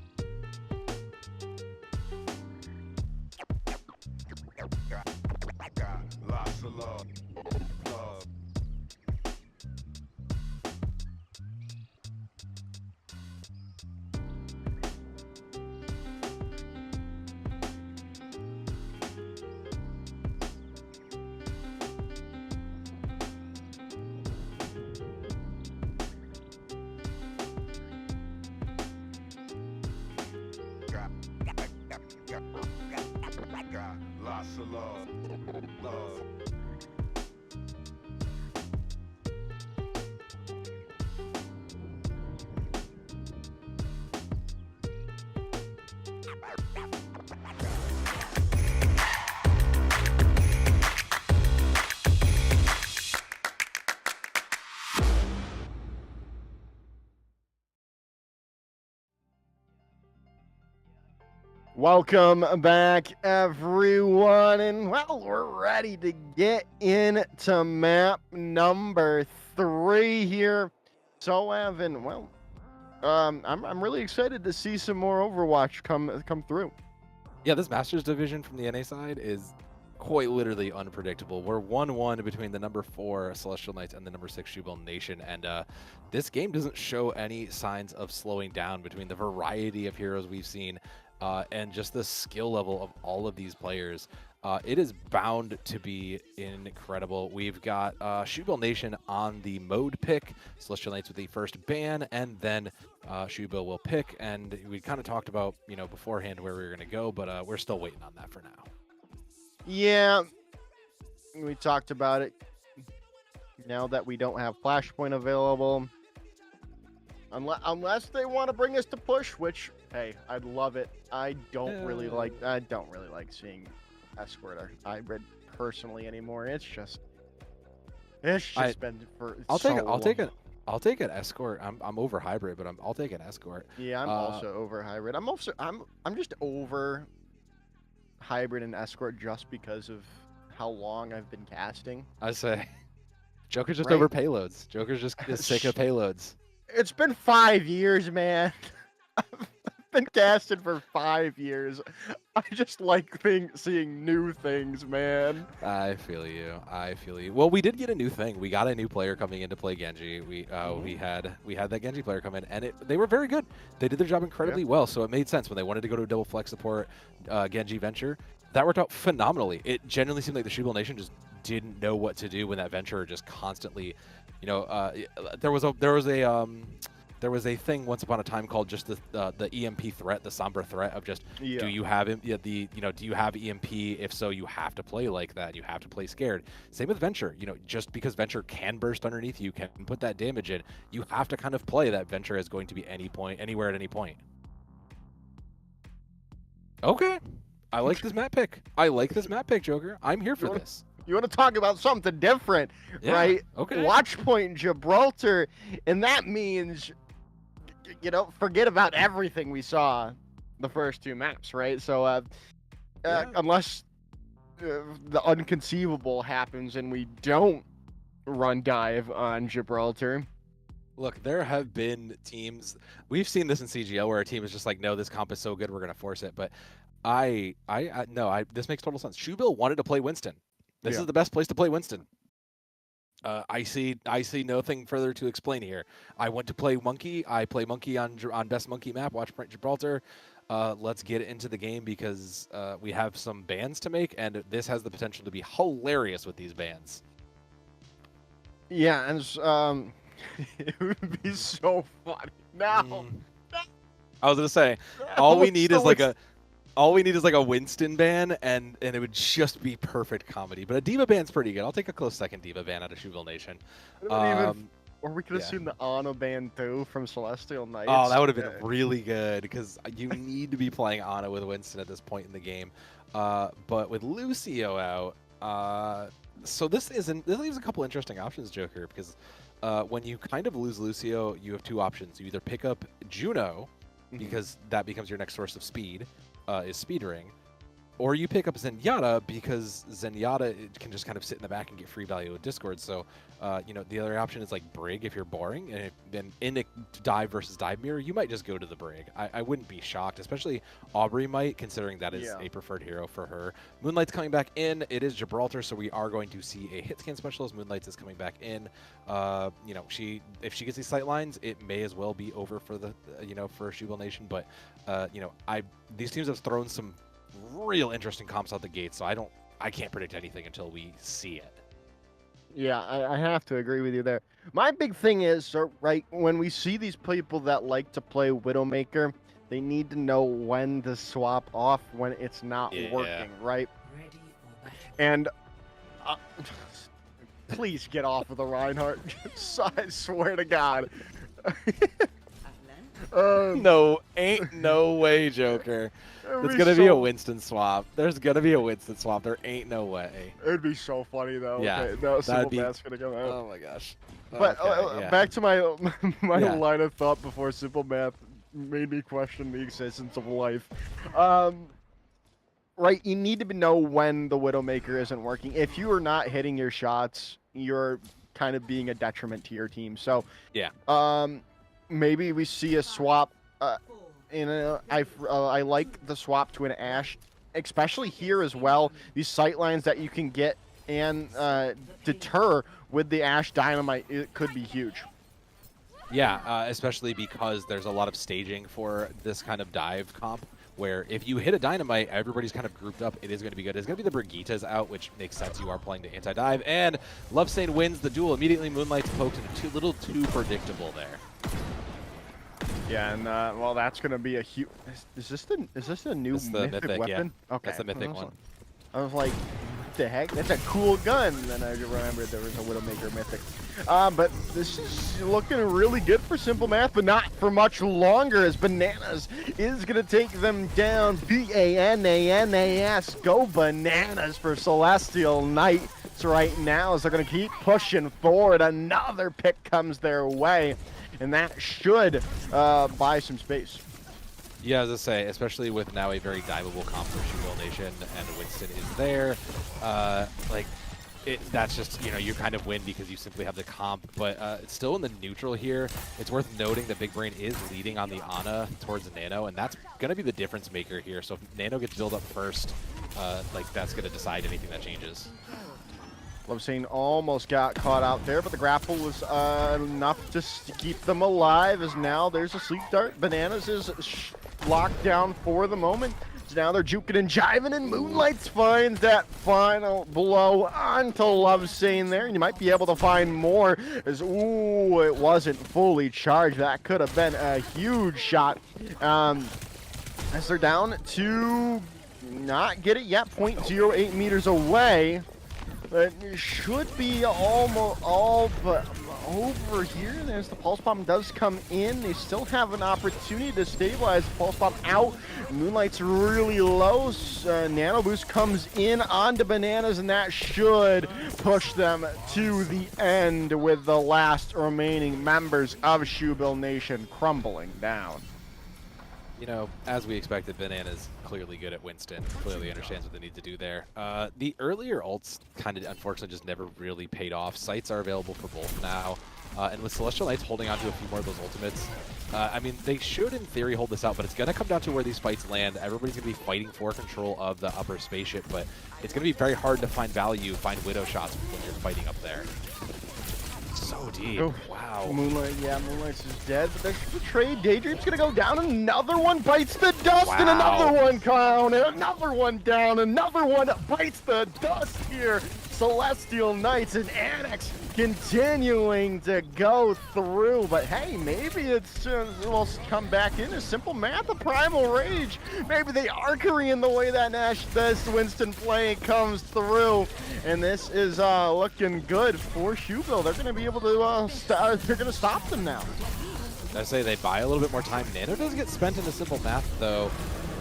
Got lots of love. Love. Welcome back, everyone, and well, we're ready to get into map number 3 here. So, Evan, well, I'm really excited to see some more Overwatch come through. Yeah, this Masters division from the NA side is quite literally unpredictable. We're 1-1 between the number 4 Celestial Knights and the number 6 Shoebill Nation, and this game doesn't show any signs of slowing down between the variety of heroes we've seen and just the skill level of all of these players. It is bound to be incredible. We've got Shoebill Nation on the mode pick, Celestial Knights with the first ban, and then Shoebill will pick. And we kind of talked about, beforehand where we were going to go, but we're still waiting on that for now. Yeah, we talked about it. Now that we don't have Flashpoint available, unless they want to bring us to push, which hey, I'd love it. I don't really like seeing Escort or Hybrid personally anymore. It's just been for I'll so take long. I'll take an Escort. I'm over Hybrid, but I'll take an Escort. Yeah, I'm also over Hybrid. I'm just over Hybrid and Escort just because of how long I've been casting. I say, Joker's just Right. over payloads. Joker's just is sick of payloads. It's been 5 years, man. I've been casted for 5 years. I just like seeing new things, man. I feel you. Well, we did get a new thing. We got a new player coming in to play Genji. We had that Genji player come in, and they were very good. They did their job incredibly well, so it made sense when they wanted to go to a double flex support Genji Venture. That worked out phenomenally. It genuinely seemed like the Shoebill Nation just didn't know what to do when that Venture just constantly, there was a thing once upon a time called just the EMP threat, the Sombra threat of just do you have do you have EMP? If so, you have to play like that. You have to play scared. Same with Venture. Just because Venture can burst underneath you, can put that damage in, you have to kind of play that Venture is going to be anywhere at any point. Okay. I like this map pick. Joker. I'm here for this. You want to talk about something different, Yeah, right? okay. Watch point Gibraltar, and that means, forget about everything we saw the first 2 maps, right? So, unless the unconceivable happens and we don't run dive on Gibraltar. Look, there have been teams, we've seen this in CGL where a team is just like, no, this comp is so good, we're going to force it. But this makes total sense. Shoebill wanted to play Winston. This is the best place to play Winston. I see nothing further to explain here. I went to play Monkey. I play Monkey on best Monkey map, watch point Gibraltar. Let's get into the game because we have some bans to make, and this has the potential to be hilarious with these bans. Yeah, and it would be so funny. Now, I was gonna say, all we need is like a Winston ban, and it would just be perfect comedy. But a Diva ban's pretty good. I'll take a close second Diva ban out of Shoebill Nation. Or we could assume the Ana ban too from Celestial Knights. Oh, that would have been really good because you need to be playing Ana with Winston at this point in the game. But with Lucio out, So this leaves a couple interesting options, Joker, because when you kind of lose Lucio, you have two options. You either pick up Juno, because that becomes your next source of speed, is Speed Ring, or you pick up Zenyatta because Zenyatta can just kind of sit in the back and get free value with Discord. So, you know, the other option is like Brig if you're boring, and then in a dive versus dive mirror, you might just go to the Brig. I wouldn't be shocked, especially Aubrey might, considering that is a preferred hero for her. Moonlight's coming back in. It is Gibraltar, so we are going to see a hit scan specialist. Moonlight's is coming back in. You know, if she gets these sight lines, it may as well be over for the for Shoebill Nation. But you know, these teams have thrown some real interesting comps out the gate, so I can't predict anything until we see it. Yeah, I have to agree with you there. My big thing is, right, when we see these people that like to play Widowmaker, they need to know when to swap off when it's not working, right? And please get off of the Reinhardt. I swear to God. No, ain't no way, Joker. It's gonna be a Winston swap. There's gonna be a Winston swap. There ain't no way. It'd be so funny though. Yeah, okay, no, that'd be. Math's gonna come out. Oh my gosh. But Okay, back to my Yeah. line of thought before Simple Math made me question the existence of life. Right, you need to know when the Widowmaker isn't working. If you are not hitting your shots, you're kind of being a detriment to your team. So Yeah. Maybe we see a swap. I like the swap to an Ashe, especially here as well. These sightlines that you can get and deter with the Ashe Dynamite, it could be huge. Yeah, especially because there's a lot of staging for this kind of dive comp, where if you hit a Dynamite, everybody's kind of grouped up. It is going to be good. It's going to be the Brigittas out, which makes sense. You are playing the anti-dive, and Lovestain wins the duel immediately. Moonlight's poked and a little too predictable there. Yeah, and well, that's gonna be a huge. Is this a new mythic weapon? Yeah. Okay, That's the mythic one. I was like, what the heck? That's a cool gun. And then I remembered there was a Widowmaker mythic. But this is looking really good for Simple Math, but not for much longer, as Bananas is gonna take them down. Bananas, go Bananas for Celestial Knights right now, as they're gonna keep pushing forward. Another pick comes their way, and that should buy some space. Yeah, as I say, especially with now a very diveable comp for Shoebill Nation, and Winston is there. That's just, you kind of win because you simply have the comp, but it's still in the neutral here. It's worth noting that Big Brain is leading on the Ana towards Nano, and that's going to be the difference maker here. So if Nano gets built up first, that's going to decide anything that changes. Lovestain almost got caught out there, but the grapple was enough to keep them alive, as now there's a sleep dart. Bananas is locked down for the moment. So now they're juking and jiving, and Moonlights finds that final blow onto Lovestain there. And you might be able to find more, as, ooh, it wasn't fully charged. That could have been a huge shot. As they're down to not get it yet, 0.08 meters away. But it should be almost all but over here. There's the Pulse Bomb does come in. They still have an opportunity to stabilize the Pulse Bomb out. Moonlight's really low. Nano Boost comes in onto Bananas, and that should push them to the end, with the last remaining members of Shoebill Nation crumbling down. As we expected, Bananas clearly good at Winston, clearly understands what they need to do there. The earlier ults kind of unfortunately just never really paid off. Sights are available for both now, and with Celestial Knights holding on to a few more of those ultimates, I mean, they should in theory hold this out, but it's going to come down to where these fights land. Everybody's going to be fighting for control of the upper spaceship, but it's going to be very hard to find value, find Widow shots when you're fighting up there. So deep. Oh, wow. Moonlight's is dead, but there's the trade. Daydream's gonna go down. Another one bites the dust, Wow. and another one down, and another one down. Another one bites the dust here. Celestial Knights and Annex continuing to go through, but hey, maybe it's will come back in. A Simple Math, a Primal Rage. Maybe they are Korean the way that this Winston play comes through, and this is looking good for Shoebill. They're going to be able to they're going to stop them now. I say they buy a little bit more time. Nano does get spent into Simple Math, though.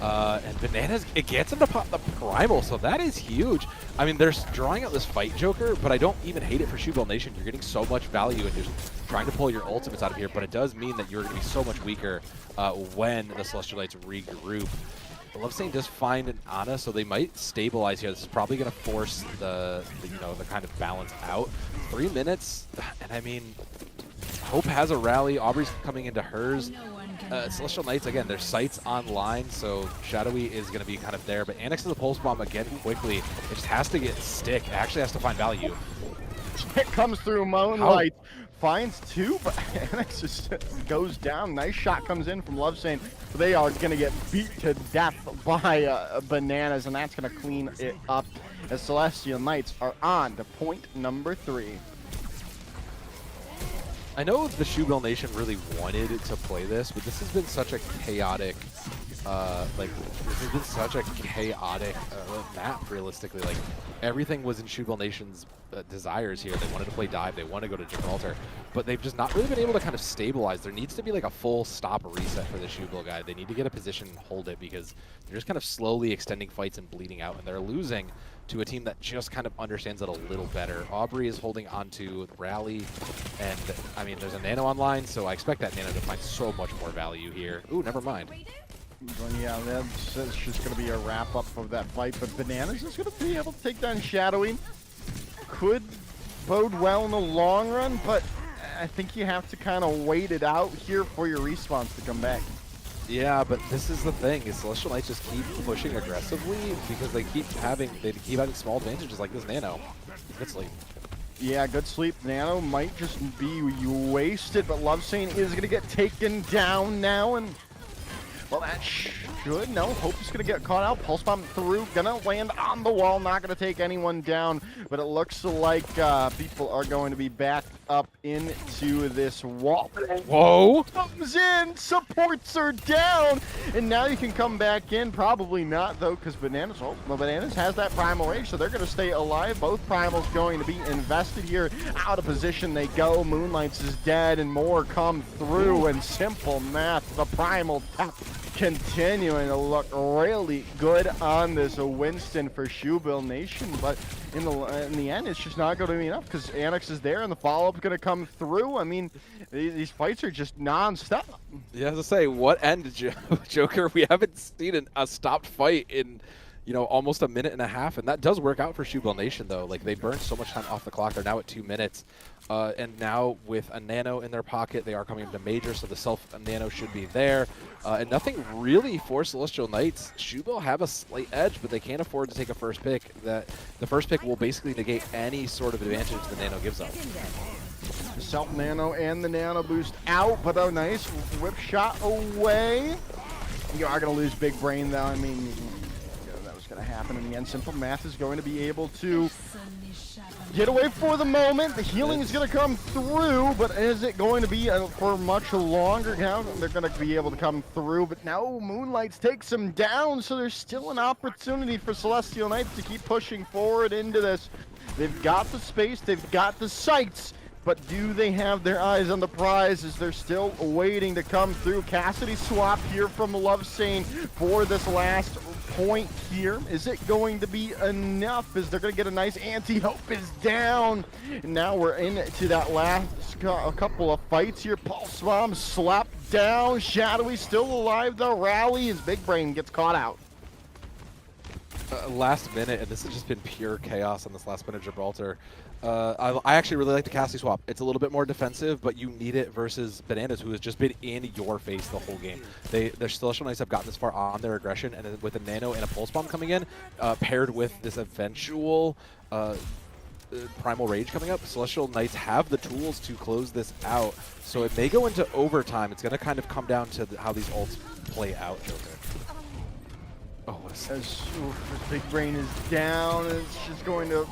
And Bananas, it gets him to pop the Primal, so that is huge. I mean, they're drawing out this fight Joker, but I don't even hate it for Shoebill Nation. You're getting so much value and just trying to pull your ultimates out of here, but it does mean that you're going to be so much weaker when the Celestial Knights regroup. Lovesane does find an Ana, so they might stabilize here. This is probably going to force the kind of balance out. 3 minutes, and I mean, Hope has a rally. Aubrey's coming into hers. Celestial Knights, again, their sights online, so Shadowy is going to be kind of there, but annexes the Pulse Bomb again quickly. It just has to get stick. It actually has to find value. It comes through Moonlight. Finds 2, but Annex just goes down. Nice shot comes in from Lovesane. They are going to get beat to death by Bananas, and that's going to clean it up as Celestial Knights are on to point number 3. I know the Shoebill Nation really wanted to play this, but this has been such a chaotic, map, realistically. Like, everything was in Shoebill Nation's desires here. They wanted to play dive, they want to go to Gibraltar, but they've just not really been able to kind of stabilize. There needs to be like a full stop reset for the Shoebill guy. They need to get a position and hold it, because they're just kind of slowly extending fights and bleeding out, and they're losing to a team that just kind of understands it a little better. Aubrey is holding on to the rally, and I mean, there's a Nano online, so I expect that Nano to find so much more value here. Ooh, never mind. Yeah, that's just going to be a wrap-up of that fight, but Bananas is going to be able to take down Shadowy. Could bode well in the long run, but I think you have to kind of wait it out here for your respawns to come back. Yeah, but this is the thing, is Celestial Knights just keep pushing aggressively because they keep having small advantages like this Nano. Good sleep. Yeah, good sleep. Nano might just be wasted, but Lovesane is going to get taken down now, and well, that should. No, Hope is going to get caught out. Pulse Bomb through, going to land on the wall, not going to take anyone down, but it looks like people are going to be backed up into this wall. Whoa! Comes in, supports are down, and now you can come back in. Probably not, though, because Bananas has that Primal Rage, so they're going to stay alive. Both Primals going to be invested here. Out of position they go. Moonlights is dead, and more come through, and simple math, the Primal tap continuing to look really good on this Winston for Shoebill Nation, but in the end, it's just not going to be enough because Annex is there and the follow-up is going to come through. I mean, these fights are just non-stop. Yeah, as I say, what end, Joker? We haven't seen a stopped fight in, almost a minute and a half, and that does work out for Shoebill Nation, though. Like, they burned so much time off the clock. They're now at 2 minutes, and now with a Nano in their pocket, they are coming into Major, so the self-Nano should be there. And nothing really for Celestial Knights. Shoebill have a slight edge, but they can't afford to take a first pick. The first pick will basically negate any sort of advantage the Nano gives them. The self-Nano and the Nano boost out, but a nice whip shot away. You are going to lose Big Brain, though. I mean, going to happen in the end. Simple Math is going to be able to get away for the moment. The healing is going to come through, but is it going to be for much longer? Now they're going to be able to come through, but now Moonlights takes them down, so there's still an opportunity for Celestial Knights to keep pushing forward into this. They've got the space, they've got the sights, but do they have their eyes on the prize as they're still waiting to come through? Cassidy swap here from Lovesane for this last point here. Is it going to be enough? Is they're going to get a nice anti-Hope is down. And now we're into that last couple of fights here. Pulse Bomb slapped down. Shadowy still alive though. Rally, his Big Brain gets caught out. Last minute, and this has just been pure chaos on this last minute Gibraltar. I actually really like the Cassidy swap. It's a little bit more defensive, but you need it versus Bananas, who has just been in your face the whole game. The Celestial Knights have gotten this far on their aggression, and then with a Nano and a Pulse Bomb coming in, paired with this eventual Primal Rage coming up, Celestial Knights have the tools to close this out. So it may go into overtime. It's going to kind of come down to how these ults play out, Joker. Oh, what a as Big Brain is down, it's just going to.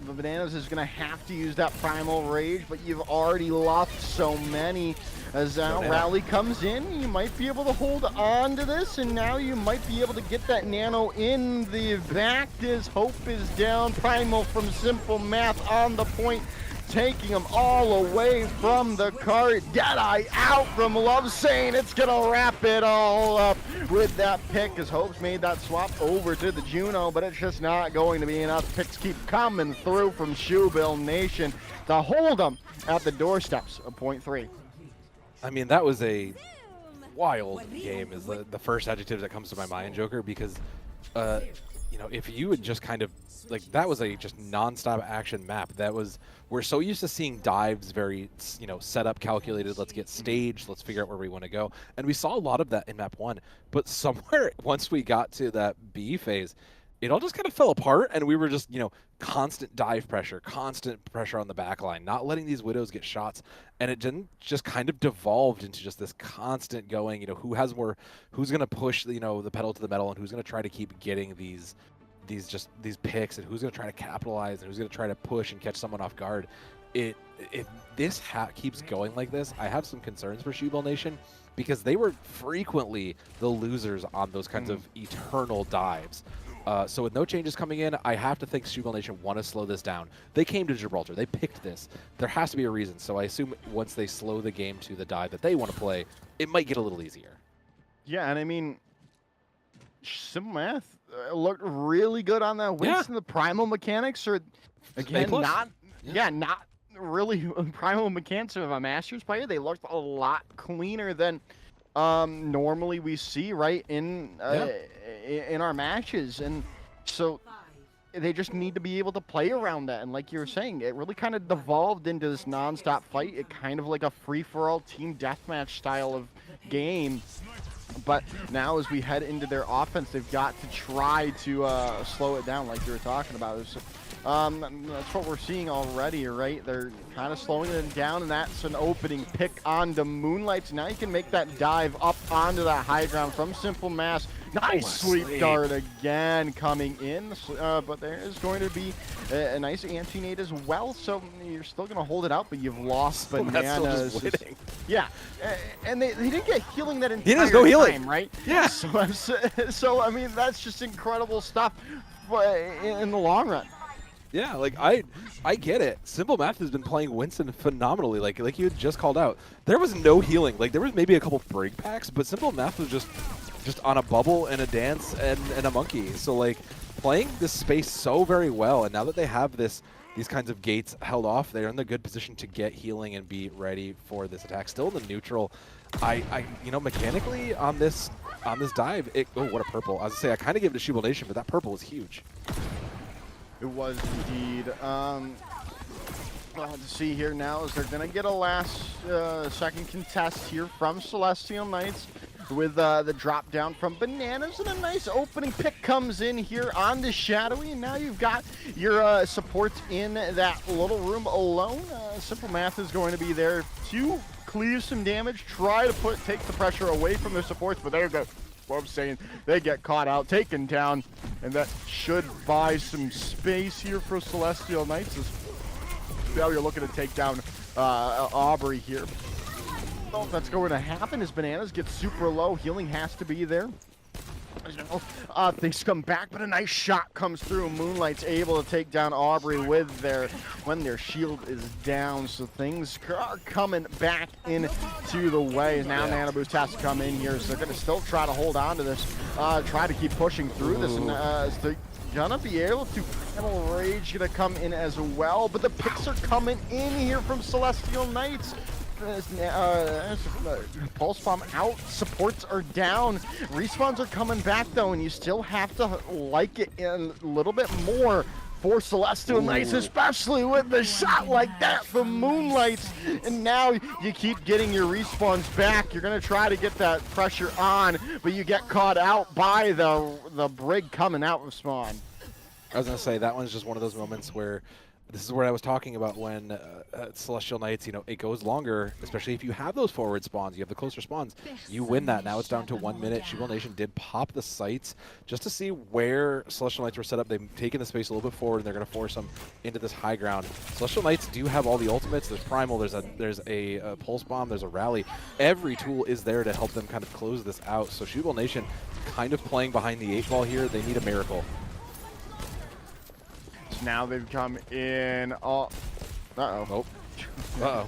The Bananas is going to have to use that Primal Rage, but you've already lost so many. As Rally comes in, you might be able to hold on to this, and now you might be able to get that Nano in the back. As Hope is down, Primal from Simple Math on the point. taking him all away from the cart. Deadeye out from Love saying it's gonna wrap it all up with that pick, as Hopes made that swap over to the Juno, but it's just not going to be enough. Picks keep coming through from Shoebill Nation to hold them at the doorsteps of point 3. I mean, that was a wild game is the first adjective that comes to my mind, Joker, because you know, if you would just kind of like, that was a just non-stop action map. That was, we're so used to seeing dives very, you know, set up, calculated, let's get staged, let's figure out where we want to go, and we saw a lot of that in map 1, but somewhere once we got to that B phase, it all just kind of fell apart, and we were just, you know, constant dive pressure, constant pressure on the back line, not letting these Widows get shots, and it didn't just kind of devolved into just this constant going, you know, who has more, who's going to push, you know, the pedal to the metal, and who's going to try to keep getting these picks, and who's going to try to capitalize, and who's going to try to push and catch someone off guard. If this keeps going like this, I have some concerns for Shoebill Nation, because they were frequently the losers on those kinds of eternal dives. So with no changes coming in, I have to think Shoebill Nation want to slow this down. They came to Gibraltar. They picked this. There has to be a reason. So I assume once they slow the game to the dive that they want to play, it might get a little easier. Yeah, and I mean, simple math looked really good on that Winston. The primal mechanics are, again, not really primal mechanics of a Masters player. They looked a lot cleaner than normally we see, right, in our matches, and so they just need to be able to play around that. And like you were saying, it really kind of devolved into this non-stop fight. It kind of like a free-for-all team deathmatch style of game. But now as we head into their offense, they've got to try to slow it down, like you were talking about. That's what we're seeing already, right? They're kind of slowing it down, and that's an opening pick onto Moonlights. Now you can make that dive up onto that high ground from Simple Mass. Nice sweep dart again coming in, but there is going to be a nice anti-nade as well, so you're still going to hold it out, but you've lost Bananas. Yeah, and they didn't get healing that entire time, right? Yeah. So, I mean, that's just incredible stuff in the long run. Yeah, like I get it. Simple Math has been playing Winston phenomenally. Like you had just called out, there was no healing. Like there was maybe a couple break packs, but Simple Math was just on a bubble and a dance and a monkey. So like playing this space so very well, and now that they have these kinds of gates held off, they're in the good position to get healing and be ready for this attack. Still in the neutral. I you know, mechanically on this dive, oh, what a purple. I was gonna say I kind of give it to Shoebill Nation, but that purple was huge. It was indeed. Well, to see here now is they're going to get a last second contest here from Celestial Knights with the drop down from Bananas, and a nice opening pick comes in here on the Shadowy, and now you've got your supports in that little room alone. Simple Math is going to be there to clear some damage, try to take the pressure away from their supports, but there goes what I'm saying. They get caught out, taken down, and that should buy some space here for Celestial Knights. Now you're looking to take down Aubrey here. I don't know if that's going to happen as Bananas gets super low. Healing has to be there. Things come back, but a nice shot comes through. Moonlight's able to take down Aubrey when their shield is down, so things are coming back into the way. Now Nano Boost has to come in here, so they're going to still try to hold on to this, try to keep pushing through this, and they're gonna be able to. Primal Rage gonna come in as well, but the picks are coming in here from Celestial Knights. Pulse bomb out, supports are down, respawns are coming back though, and you still have to like it a little bit more for Celestial Knights, especially with the shot like that from Moonlights. And now you keep getting your respawns back. You're gonna try to get that pressure on, but you get caught out by the brig coming out of spawn. I was gonna say that one's just one of those moments where this is where I was talking about when Celestial Knights, you know, it goes longer, especially if you have those forward spawns, you have the closer spawns, you win that. Now it's down to 1 minute. Shoebill Nation did pop the sights just to see where Celestial Knights were set up. They've taken the space a little bit forward, and they're going to force them into this high ground. Celestial Knights do have all the ultimates. There's Primal, there's a Pulse Bomb, there's a Rally. Every tool is there to help them kind of close this out. So Shoebill Nation kind of playing behind the 8 ball here. They need a miracle. Now they've come in Uh-oh. Nope. Uh-oh.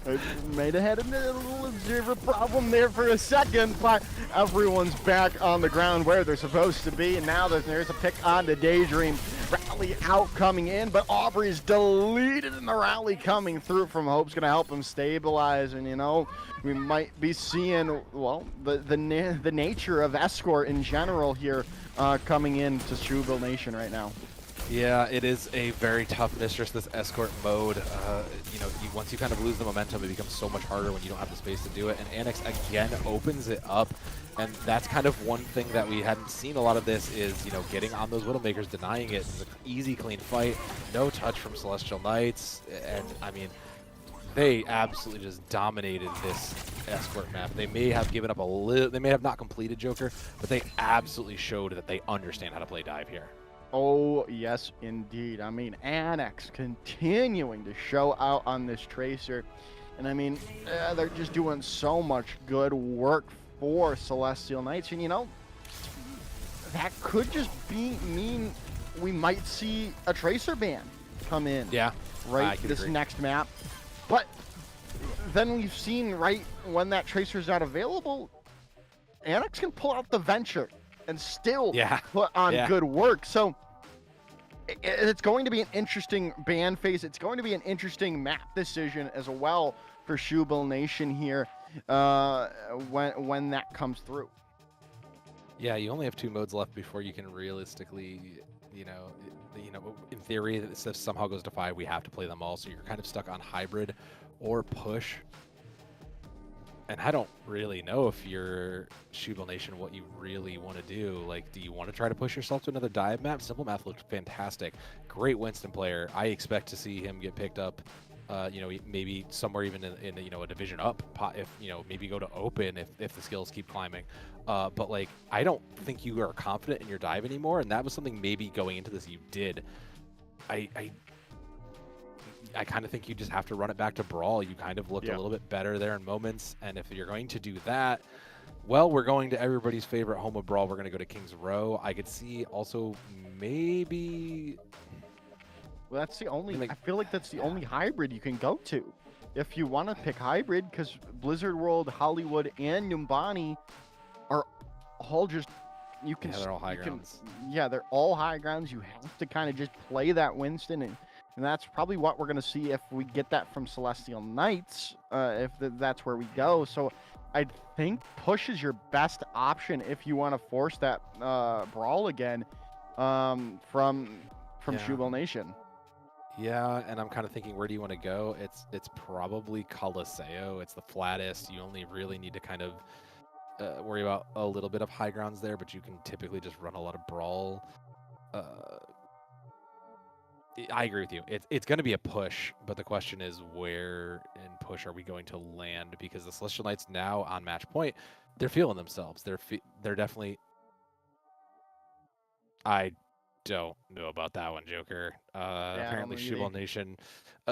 I might have had a little observer problem there for a second, but everyone's back on the ground where they're supposed to be, and now there's a pick on the Daydream. Rally out coming in, but Aubrey's deleted, and the rally coming through from Hope's going to help him stabilize, and, you know, we might be seeing, well, the nature of Escort in general here coming into Shoebill Nation right now. Yeah, it is a very tough mistress, this escort mode. You know, once you kind of lose the momentum, it becomes so much harder when you don't have the space to do it. And Annex, again, opens it up. And that's kind of one thing that we hadn't seen a lot of this is, you know, getting on those Widowmakers, denying it. It's an easy, clean fight. No touch from Celestial Knights. And, I mean, they absolutely just dominated this escort map. They may have given up a little, they may have not completed Joker, but they absolutely showed that they understand how to play dive here. Oh, yes, indeed. I mean, Annex continuing to show out on this Tracer. And I mean, they're just doing so much good work for Celestial Knights. And, you know, that could just mean we might see a Tracer ban come in. Yeah, right, this agree. next map. But then we've seen, right, when that Tracer's not available, Annex can pull out the Venture and still put on good work. So it's going to be an interesting ban phase. It's going to be an interesting map decision as well for Shoebill Nation here when that comes through. Yeah, you only have 2 modes left before you can realistically, you know, in theory, if this somehow goes to 5, we have to play them all. So you're kind of stuck on hybrid or push. And I don't really know if you're Shoebill Nation what you really want to do. Like, do you want to try to push yourself to another dive map? Simple Math looked fantastic. Great Winston player. I expect to see him get picked up, you know, maybe somewhere even in you know, a division up, if, you know, maybe go to open if the skills keep climbing. But, like, I don't think you are confident in your dive anymore, and that was something maybe going into this you did. I kind of think you just have to run it back to Brawl. You kind of looked a little bit better there in moments. And if you're going to do that, well, we're going to everybody's favorite home of Brawl. We're going to go to Kings Row. I could see also maybe... Well, that's the only... I feel like that's the only hybrid you can go to. If you want to pick hybrid, because Blizzard World, Hollywood, and Numbani are all just... You can, they're all high grounds. Yeah, they're all high grounds. You have to kind of just play that Winston, and that's probably what we're going to see if we get that from Celestial Knights, if that's where we go. So I think push is your best option if you want to force that brawl again from Shoebill Nation. Yeah, and I'm kind of thinking, where do you want to go? It's probably Coliseo. It's the flattest. You only really need to kind of worry about a little bit of high grounds there, but you can typically just run a lot of brawl. I agree with you. It's going to be a push, but the question is, where in push are we going to land? Because the Celestial Knights now on match point, they're feeling themselves. They're definitely. I don't know about that one, Joker. Apparently, Shoebill Nation.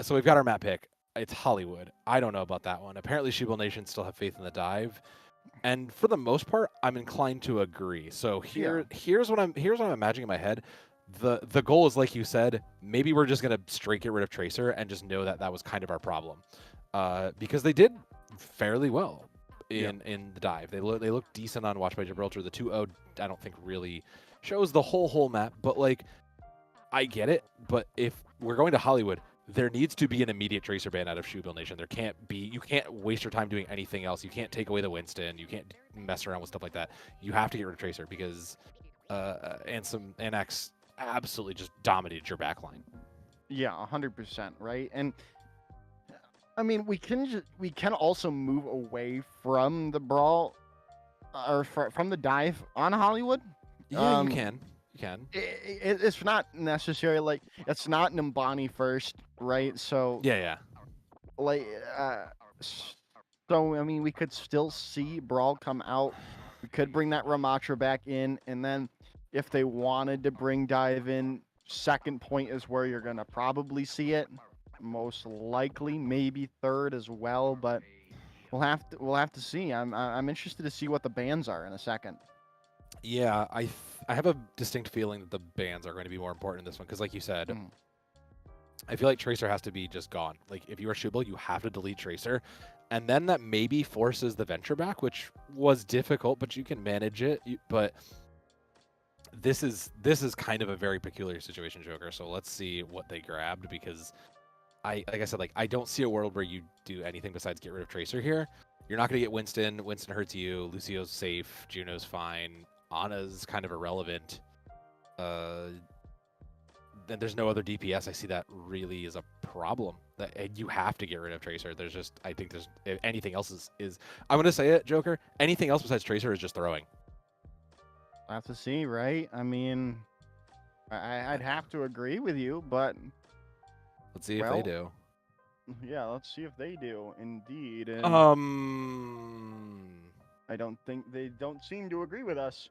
So we've got our map pick. It's Hollywood. I don't know about that one. Apparently, Shoebill Nation still have faith in the dive. And for the most part, I'm inclined to agree. So here's what I'm imagining in my head. The goal is, like you said, maybe we're just gonna straight get rid of Tracer and just know that was kind of our problem, because they did fairly well in the dive. They look decent on Watch by Gibraltar. The 2-0 I don't think really shows the whole map, but like I get it. But if we're going to Hollywood, there needs to be an immediate Tracer ban out of Shoebill Nation. There can't be. You can't waste your time doing anything else. You can't take away the Winston. You can't mess around with stuff like that. You have to get rid of Tracer because Annex absolutely just dominated your backline. Yeah, 100%, right? And I mean, we can also move away from the brawl or from the dive on Hollywood. Yeah, you can. You can. It's not necessarily like it's not Numbani first, right? So yeah. Like, so I mean, we could still see Brawl come out. We could bring that Ramatra back in, and then if they wanted to bring Dive in, second point is where you're gonna probably see it, most likely, maybe third as well. But we'll have to see. I'm interested to see what the bans are in a second. Yeah, I have a distinct feeling that the bans are going to be more important in this one because, like you said, I feel like Tracer has to be just gone. Like, if you are Shoebill, you have to delete Tracer. And then that maybe forces the venture back, which was difficult, but you can manage it. But this is kind of a very peculiar situation, Joker. So let's see what they grabbed, because like I said, like, I don't see a world where you do anything besides get rid of Tracer here. You're not going to get Winston. Winston hurts you. Lucio's safe. Juno's fine. Ana's kind of irrelevant. Then there's no other DPS. I see that really is a problem. That you have to get rid of Tracer. There's just, I think there's, if anything else is I'm going to say it, Joker. Anything else besides Tracer is just throwing. I have to see, right? I mean, I'd have to agree with you, but Let's see if they do. yeah, let's see if they do indeed. And I don't think they don't seem to agree with us.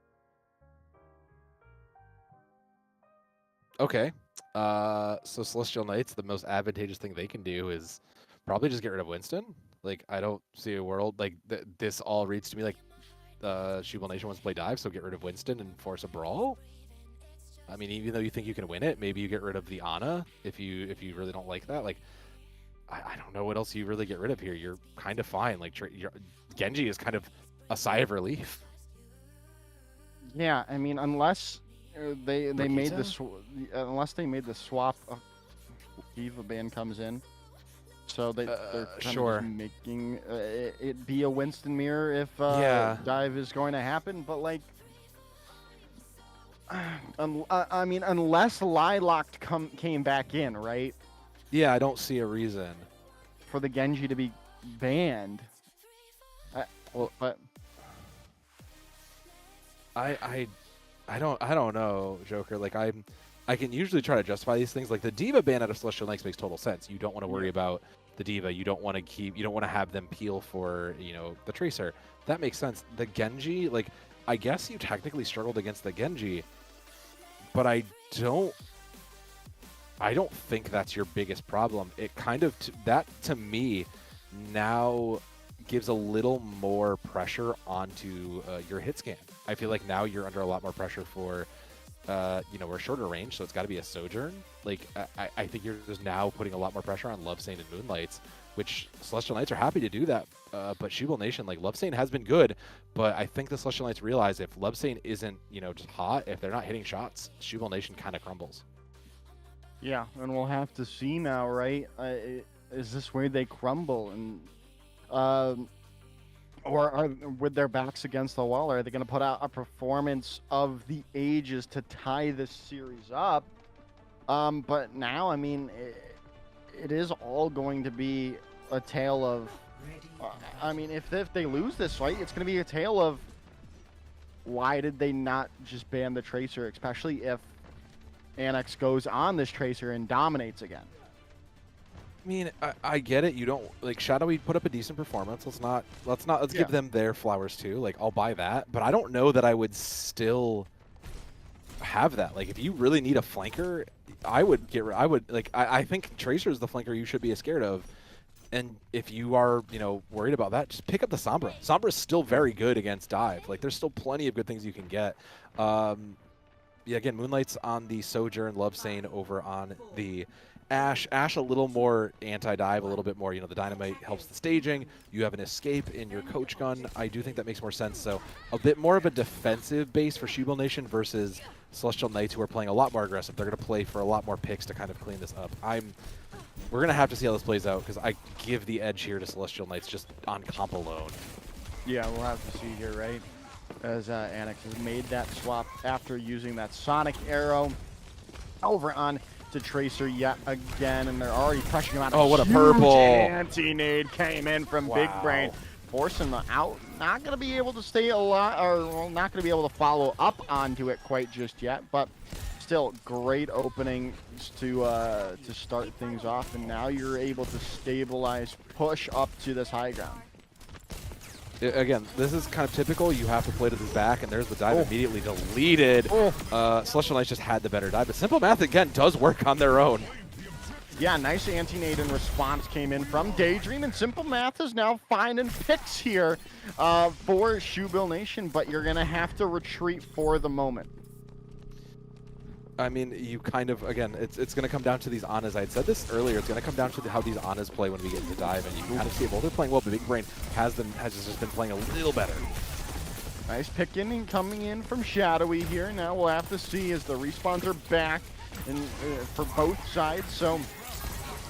Okay. So Celestial Knights, the most advantageous thing they can do is probably just get rid of Winston. Like, I don't see a world like this all reads to me like Shoebill Nation wants to play dive, so get rid of Winston and force a brawl. I mean, even though you think you can win it, maybe you get rid of the Ana if you really don't like that. Like, I don't know what else you really get rid of here. You're kind of fine. Like, Genji is kind of a sigh of relief. Yeah, I mean, unless they made unless they made the swap, Diva ban comes in, so they're kind sure of just making it be a Winston mirror if dive is going to happen. But like, I mean, unless Lilac came back in, right? Yeah, I don't see a reason for the Genji to be banned. But I don't know, Joker. Like, I can usually try to justify these things. Like, the Diva ban out of Celestial Knights makes total sense. You don't want to worry about the Diva. You don't want to have them peel for, the Tracer. That makes sense. The Genji, like, I guess you technically struggled against the Genji, but I don't think that's your biggest problem. It kind of, that to me now gives a little more pressure onto your hit scan. I feel like now you're under a lot more pressure for, a shorter range, so it's got to be a Sojourn. Like, I think you're just now putting a lot more pressure on Lovesane and Moonlights, which Celestial Knights are happy to do that. But Shoebill Nation, like, Lovesane has been good, but I think the Celestial Knights realize if Lovesane isn't, just hot, if they're not hitting shots, Shoebill Nation kind of crumbles. Yeah, and we'll have to see now, right? Is this where they crumble? And or with their backs against the wall, are they going to put out a performance of the ages to tie this series up? But now, I mean, it is all going to be a tale of... I mean, if they lose this fight, it's going to be a tale of why did they not just ban the Tracer, especially if Annex goes on this Tracer and dominates again. I mean, I get it. You don't like Shadowy put up a decent performance. Let's give them their flowers too. Like, I'll buy that, but I don't know that I would still have that. Like, if you really need a flanker, I think Tracer is the flanker you should be scared of. And if you are, worried about that, just pick up the Sombra. Sombra is still very good against dive. Like, there's still plenty of good things you can get. Yeah, again, Moonlight's on the Sojourn, Lovesane over on the Ashe. Ashe a little more anti-dive, a little bit more, the Dynamite helps the staging. You have an escape in your Coach Gun. I do think that makes more sense. So a bit more of a defensive base for Shoebill Nation versus Celestial Knights, who are playing a lot more aggressive. They're going to play for a lot more picks to kind of clean this up. We're going to have to see how this plays out, because I give the edge here to Celestial Knights just on comp alone. Yeah, we'll have to see here, right? As Annex has made that swap after using that Sonic Arrow over on to Tracer yet again, and they're already pressuring him out. Oh, what a purple! Anti-nade came in from Big Brain, forcing him out. Not going to be able to stay alive, or not going to be able to follow up onto it quite just yet, but still great opening to start things off, and now you're able to stabilize, push up to this high ground. Again, this is kind of typical. You have to play to the back, and there's the dive immediately deleted. Celestial Knights just had the better dive, but Simple Math, again, does work on their own. Yeah, nice anti-nade in response came in from Daydream, and Simple Math is now finding picks here for Shoebill Nation, but you're going to have to retreat for the moment. I mean, you kind of, again, it's going to come down to these Anas. I had said this earlier. It's going to come down to how these Anas play when we get into dive, and you can kind of see it. Well, they're playing well, but Big Brain has just been playing a little better. Nice pick in coming in from Shadowy here. Now we'll have to see as the respawns are back for both sides. So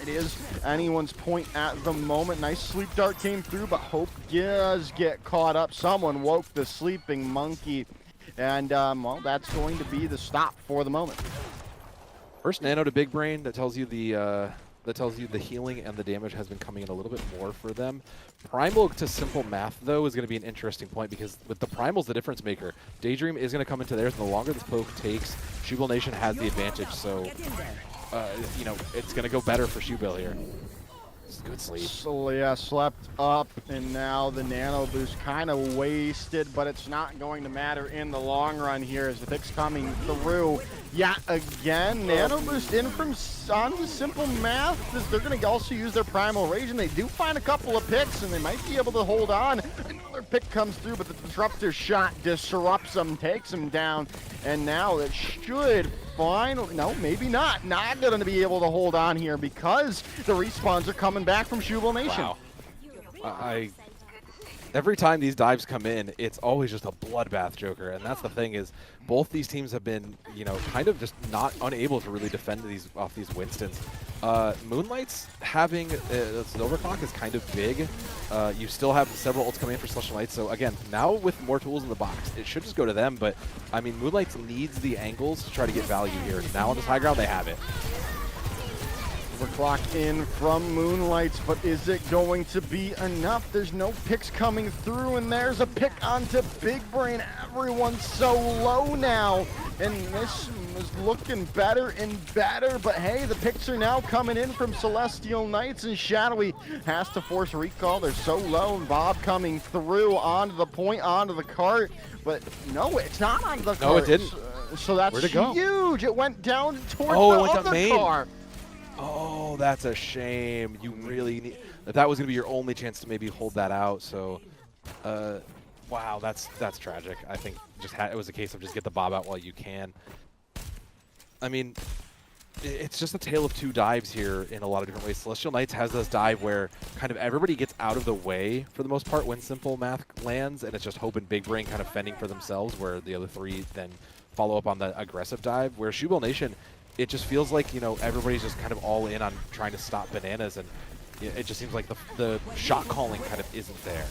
it is anyone's point at the moment. Nice sleep dart came through, but Hope does get caught up. Someone woke the sleeping monkey. And, well, that's going to be the stop for the moment. First nano to Big Brain, that tells you the healing and the damage has been coming in a little bit more for them. Primal to simple math, though, is going to be an interesting point because with the Primal's the difference maker. Daydream is going to come into theirs, and the longer this poke takes, Shoebill Nation has the advantage. So, you know, it's going to go better for Shoebill here. Good sleep. So, yeah, slept up, and now the nano boost kind of wasted, but it's not going to matter in the long run here as the pick's coming through. Yeah, again, nano boost in from on the simple math. They're going to also use their primal rage, and they do find a couple of picks, and they might be able to hold on. Another pick comes through, but the disruptor shot disrupts them, takes them down, and now it should finally, no, maybe not going to be able to hold on here because the respawns are coming back from Shoebill Nation. Wow. Every time these dives come in, it's always just a bloodbath, Joker, and that's the thing is both these teams have been, you know, kind of just not unable to really defend off these Winstons. Moonlight's having Silverclock is kind of big. You still have several ults coming in for Celestial Knights, so again, now with more tools in the box, it should just go to them, but I mean, Moonlight needs the angles to try to get value here. Now on this high ground, they have it. Clock in from Moonlights, but is it going to be enough? There's no picks coming through, and there's a pick onto Big Brain. Everyone's so low now, and this is looking better and better, but hey, the picks are now coming in from Celestial Knights, and Shadowy has to force a recall. They're so low, and Bob coming through onto the point, onto the cart, but no, it's not onto the cart. No, it didn't. So that's Where'd it go? huge. It went down towards it went the down other main. car. Oh, that's a shame. You really need that was going to be your only chance to maybe hold that out. So, wow, that's tragic. I think it was a case of just get the Bob out while you can. I mean, it's just a tale of two dives here in a lot of different ways. Celestial Knights has this dive where kind of everybody gets out of the way for the most part when simple math lands, and it's just Hope and Big Brain kind of fending for themselves, where the other three then follow up on the aggressive dive. Where Shoebill Nation, it just feels like, you know, everybody's just kind of all in on trying to stop Bananas, and it just seems like the shot calling kind of isn't there.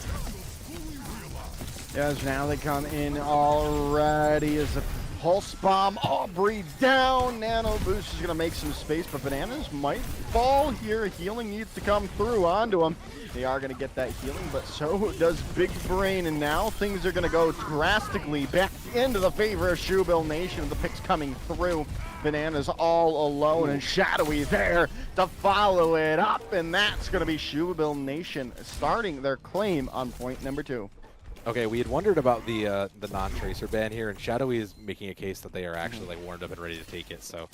As now they come in already as a pulse bomb. Aubrey down. Nano boost is going to make some space, but Bananas might fall here. Healing needs to come through onto him. They are going to get that healing, but so does Big Brain, and now things are going to go drastically back into the favor of Shoebill Nation. The picks coming through. Bananas all alone, and Shadowy there to follow it up, and that's going to be Shoebill Nation starting their claim on point number 2. Okay, we had wondered about the non-tracer ban here, and Shadowy is making a case that they are actually like warmed up and ready to take it. So,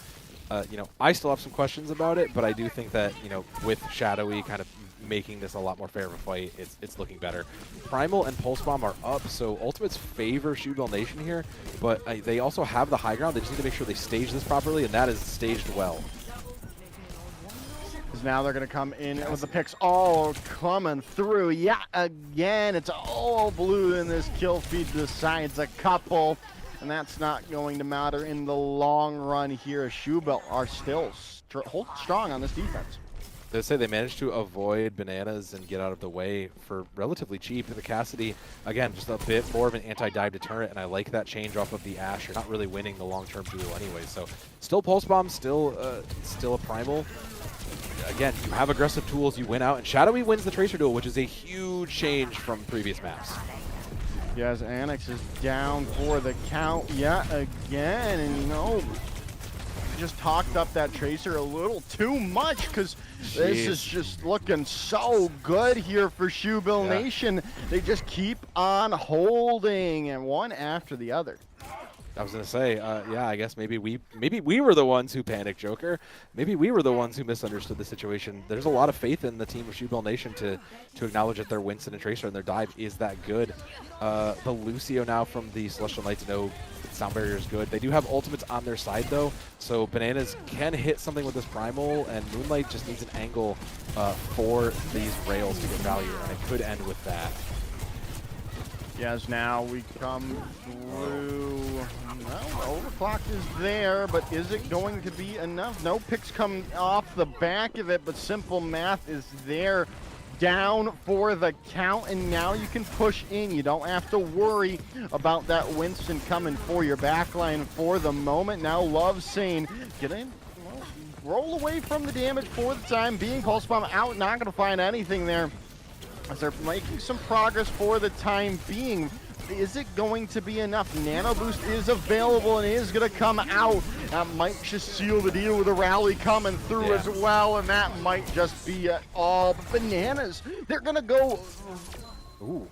you know, I still have some questions about it, but I do think that, you know, with Shadowy kind of making this a lot more fair of a fight, it's looking better. Primal and Pulse Bomb are up, so Ultimates favor Shoebill Nation here, but they also have the high ground. They just need to make sure they stage this properly, and that is staged well. Now they're going to come in with the picks all coming through. Yeah, again, it's all blue in this kill feed besides a couple, and that's not going to matter in the long run here. Shoebill are still holding strong on this defense. They say they managed to avoid Bananas and get out of the way for relatively cheap. The Cassidy, again, just a bit more of an anti-dive deterrent, and I like that change off of the Ashe. You're not really winning the long-term duel anyway, so still Pulse Bomb, still a Primal. Again, you have aggressive tools, you win out, and Shadowy wins the Tracer duel, which is a huge change from previous maps. Yes, Annex is down for the count yet again, and you know, just talked up that Tracer a little too much because this is just looking so good here for Shoebill Nation. They just keep on holding, and one after the other. I was gonna say, yeah, I guess maybe we were the ones who panicked, Joker. Maybe we were the ones who misunderstood the situation. There's a lot of faith in the team of Shoebill Nation to acknowledge that their Winston and Tracer and their dive is that good. The Lucio now from the Celestial Knights know sound barrier is good. They do have ultimates on their side though, so Bananas can hit something with this Primal, and Moonlight just needs an angle for these rails to get value, and it could end with that. Yes, now we come through. Well, overclock is there, but is it going to be enough? No picks come off the back of it, but Simple Math is there. Down for the count, and now you can push in. You don't have to worry about that Winston coming for your backline for the moment. Now Love Sane getting roll away from the damage for the time being. Pulse Bomb out, not going to find anything there as they're making some progress for the time being. Is it going to be enough? Nano Boost is available and is going to come out. That might just seal the deal with a rally coming through as well, and that might just be all. Bananas, they're going to go. Ooh.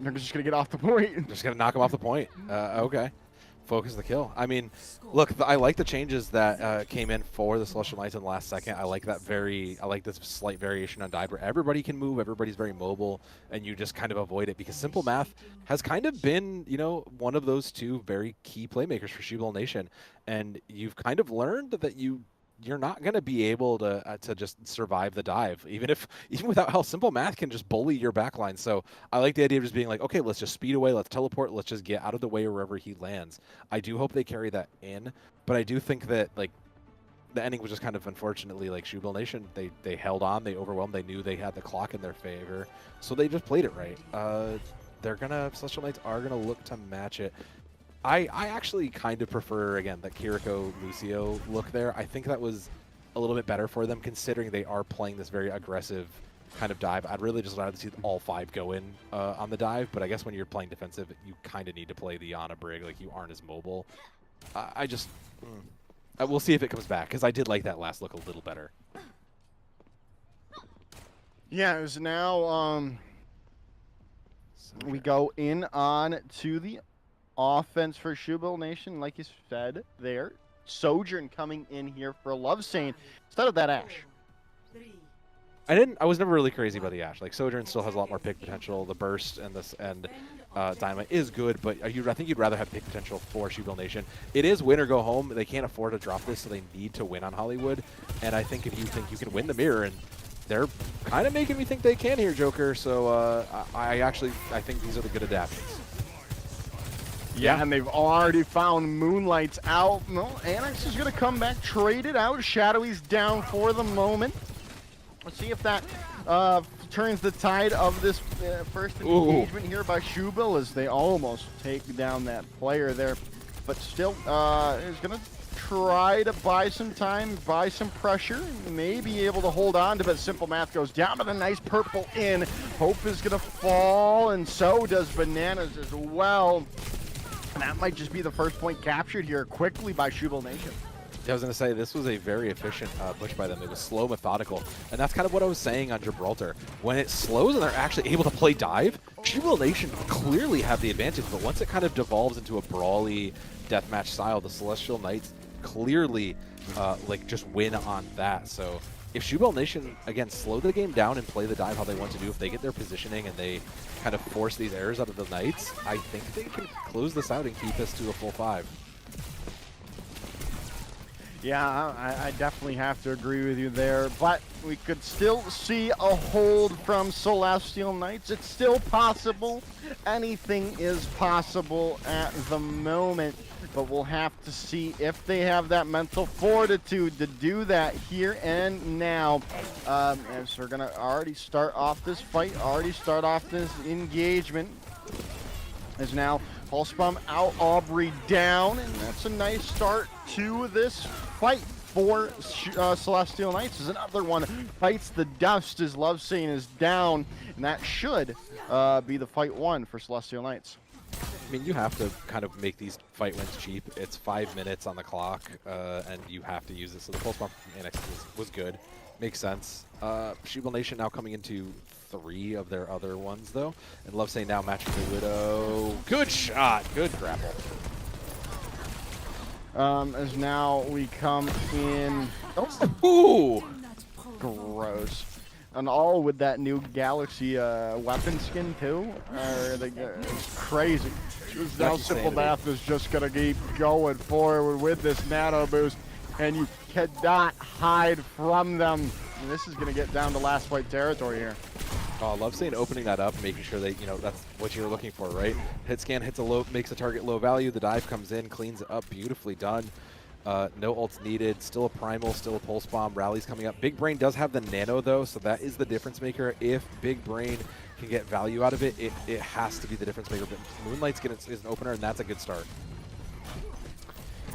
They're just going to get off the point. Just going to knock him off the point. Okay. Focus the kill. I mean, look, I like the changes that came in for the Celestial Knights in the last second. I like this slight variation on dive where everybody can move, everybody's very mobile, and you just kind of avoid it because Simple Math has kind of been, you know, one of those two very key playmakers for Shoebill Nation, and you've kind of learned that you're not going to be able to just survive the dive, even without help. Simple Math can just bully your backline. So I like the idea of just being like, okay, let's just speed away, let's teleport, let's just get out of the way wherever he lands. I do hope they carry that in, but I do think that like the ending was just kind of unfortunately like Shoebill Nation. They held on, they overwhelmed, they knew they had the clock in their favor, so they just played it right. Celestial Knights are gonna look to match it. I actually kind of prefer, again, that Kiriko-Lucio look there. I think that was a little bit better for them, considering they are playing this very aggressive kind of dive. I'd really just rather see all 5 go in on the dive, but I guess when you're playing defensive, you kind of need to play the Yana Brig. Like, you aren't as mobile. We'll see if it comes back, because I did like that last look a little better. Yeah, it was now, we go in on to the offense for Shoebill Nation, like you said there. Sojourn coming in here for Love Sane instead of that Ashe. I was never really crazy about the Ashe. Like, Sojourn still has a lot more pick potential. The burst and Dynamite is good, but I think you'd rather have pick potential for Shoebill Nation. It is win or go home. They can't afford to drop this, so they need to win on Hollywood. And I think if you think you can win the mirror, and they're kind of making me think they can here, Joker. So I think these are the good adaptions. Yeah, and they've already found Moonlight's out. No, Annex is going to come back, trade it out. Shadowy's down for the moment. Let's see if that turns the tide of this first engagement here by Shoebill, as they almost take down that player there. But still is going to try to buy some time, buy some pressure, may be able to hold on to, but Simple Math goes down with a nice purple in. Hope is going to fall, and so does Bananas as well. And that might just be the first point captured here quickly by Shoebill Nation. Yeah, I was going to say, this was a very efficient push by them. It was slow, methodical, and that's kind of what I was saying on Gibraltar. When it slows and they're actually able to play dive, Shoebill Nation clearly have the advantage, but once it kind of devolves into a brawly deathmatch style, the Celestial Knights clearly just win on that. So if Shoebill Nation, again, slow the game down and play the dive how they want to do, if they get their positioning and they kind of force these errors out of the Knights, I think they can close this out and keep us to a full 5. Yeah, I definitely have to agree with you there, but we could still see a hold from Celestial Knights. It's still possible. Anything is possible at the moment, but we'll have to see if they have that mental fortitude to do that here and now. As we're going to already start off this fight, already start off this engagement. As now Pulse Bomb out, Aubrey down, and that's a nice start to this fight for Celestial Knights. As another one fights the dust as Love Sane is down, and that should be the fight one for Celestial Knights. I mean, you have to kind of make these fight wins cheap. It's 5 minutes on the clock, and you have to use it. So the Pulse Bomb from Annex was good. Makes sense. Shoebill Nation now coming into 3 of their other ones, though. And Love Sane now matching the Widow. Good shot. Good grapple. As now we come in. Ooh! Gross. And all with that new Galaxy weapon skin, too. It's crazy. 'Cause now Simple insanity. Math is just going to keep going forward with this nano boost, and you cannot hide from them. And this is going to get down to last fight territory here. Oh, I love seeing opening that up, making sure that, that's what you're looking for, right? Hit scan hits a low, makes a target low value. The dive comes in, cleans it up, beautifully done. No ults needed. Still a primal, still a pulse bomb. Rally's coming up. Big Brain does have the nano though, so that is the difference maker. If Big Brain can get value out of it, it has to be the difference maker. But Moonlight's is an opener, and that's a good start.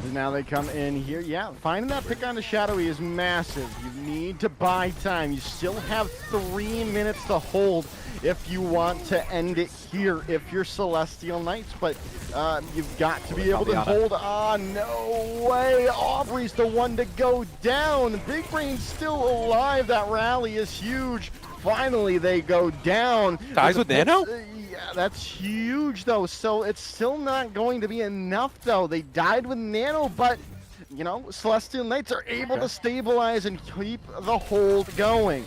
And now they come in here. Yeah, finding that pick on the Shadowy is massive. You need to buy time. You still have 3 minutes to hold if you want to end it here if you're Celestial Knights. But you've got to be able to hold on. No way. Aubrey's the one to go down. Big Brain's still alive. That rally is huge. Finally, they go down. Dies with nano? Yeah, that's huge, though. So it's still not going to be enough, though. They died with nano, but, Celestial Knights are able to stabilize and keep the hold going.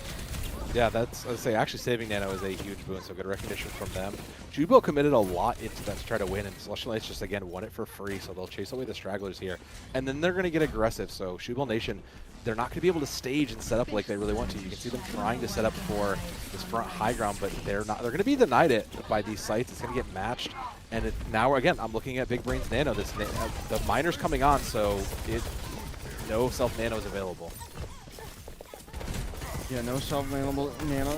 Yeah, I'd say actually saving nano is a huge boon, so good recognition from them. Shoebill committed a lot into that to try to win, and Celestial Knights just, again, won it for free, so they'll chase away the stragglers here. And then they're going to get aggressive, so Shoebill Nation, they're not going to be able to stage and set up like they really want to. You can see them trying to set up for this front high ground, but they're not. They're going to be denied it by these sites. It's going to get matched. And now, again, I'm looking at Big Brain's nano. The miner's coming on, so no self-nano is available. Yeah, no self-nano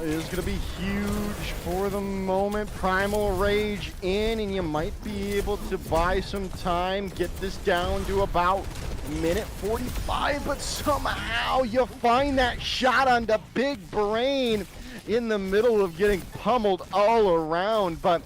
is going to be huge for the moment. Primal Rage in, and you might be able to buy some time, get this down to about minute 45, but somehow you find that shot on the Big Brain in the middle of getting pummeled all around. But,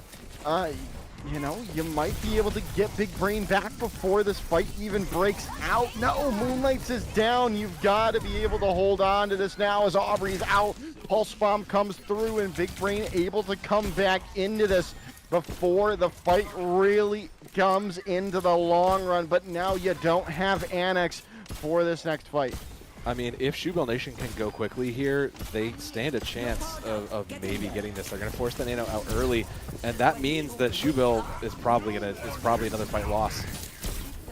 you might be able to get Big Brain back before this fight even breaks out. No, Moonlights is down. You've got to be able to hold on to this now as Aubrey's out. Pulse Bomb comes through, and Big Brain able to come back into this before the fight really comes into the long run. But now you don't have Annex for this next fight. I mean, if Shoebill Nation can go quickly here, they stand a chance of maybe getting this. They're going to force the nano out early, and that means that Shoebill is probably another fight loss.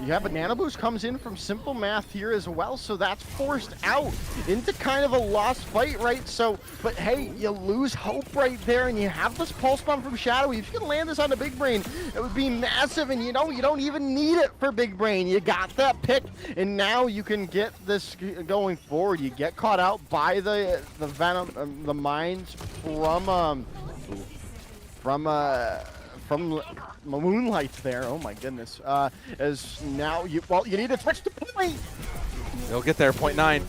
Yeah, but Nano Boost comes in from Simple Math here as well, so that's forced out into kind of a lost fight, right? So, but hey, you lose hope right there, and you have this Pulse Bomb from Shadowy. If you can land this on the Big Brain, it would be massive, and you don't even need it for Big Brain. You got that pick, and now you can get this going forward. You get caught out by the Venom, the mines from Moonlights there. Oh my goodness. As now you need to switch to point. They'll get there, 0.9.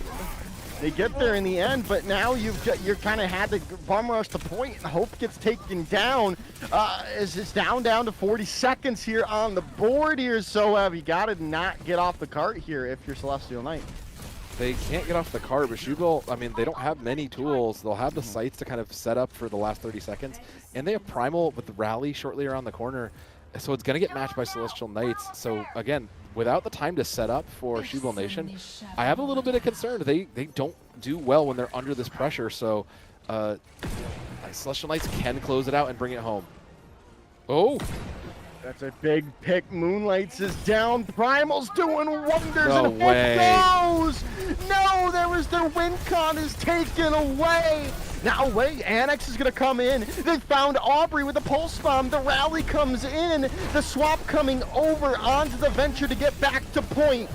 They get there in the end, but now you're kind of had to bomb rush the point, and Hope gets taken down. As it's down to 40 seconds here on the board here, so you got to not get off the cart here if you're Celestial Knight. They can't get off the cart, but Shoebill, I mean, they don't have many tools. They'll have the sights to kind of set up for the last 30 seconds, and they have Primal with the rally shortly around the corner, so it's going to get matched by Celestial Knights. So, again, without the time to set up for Shoebill Nation, I have a little bit of concern. They don't do well when they're under this pressure, so Celestial Knights can close it out and bring it home. Oh! That's a big pick. Moonlights is down. Primal's doing wonders. No and way. It goes. No, there was their win con is taken away. Now wait, Annex is going to come in. They found Aubrey with a Pulse Bomb. The rally comes in. The swap coming over onto the Venture to get back to point.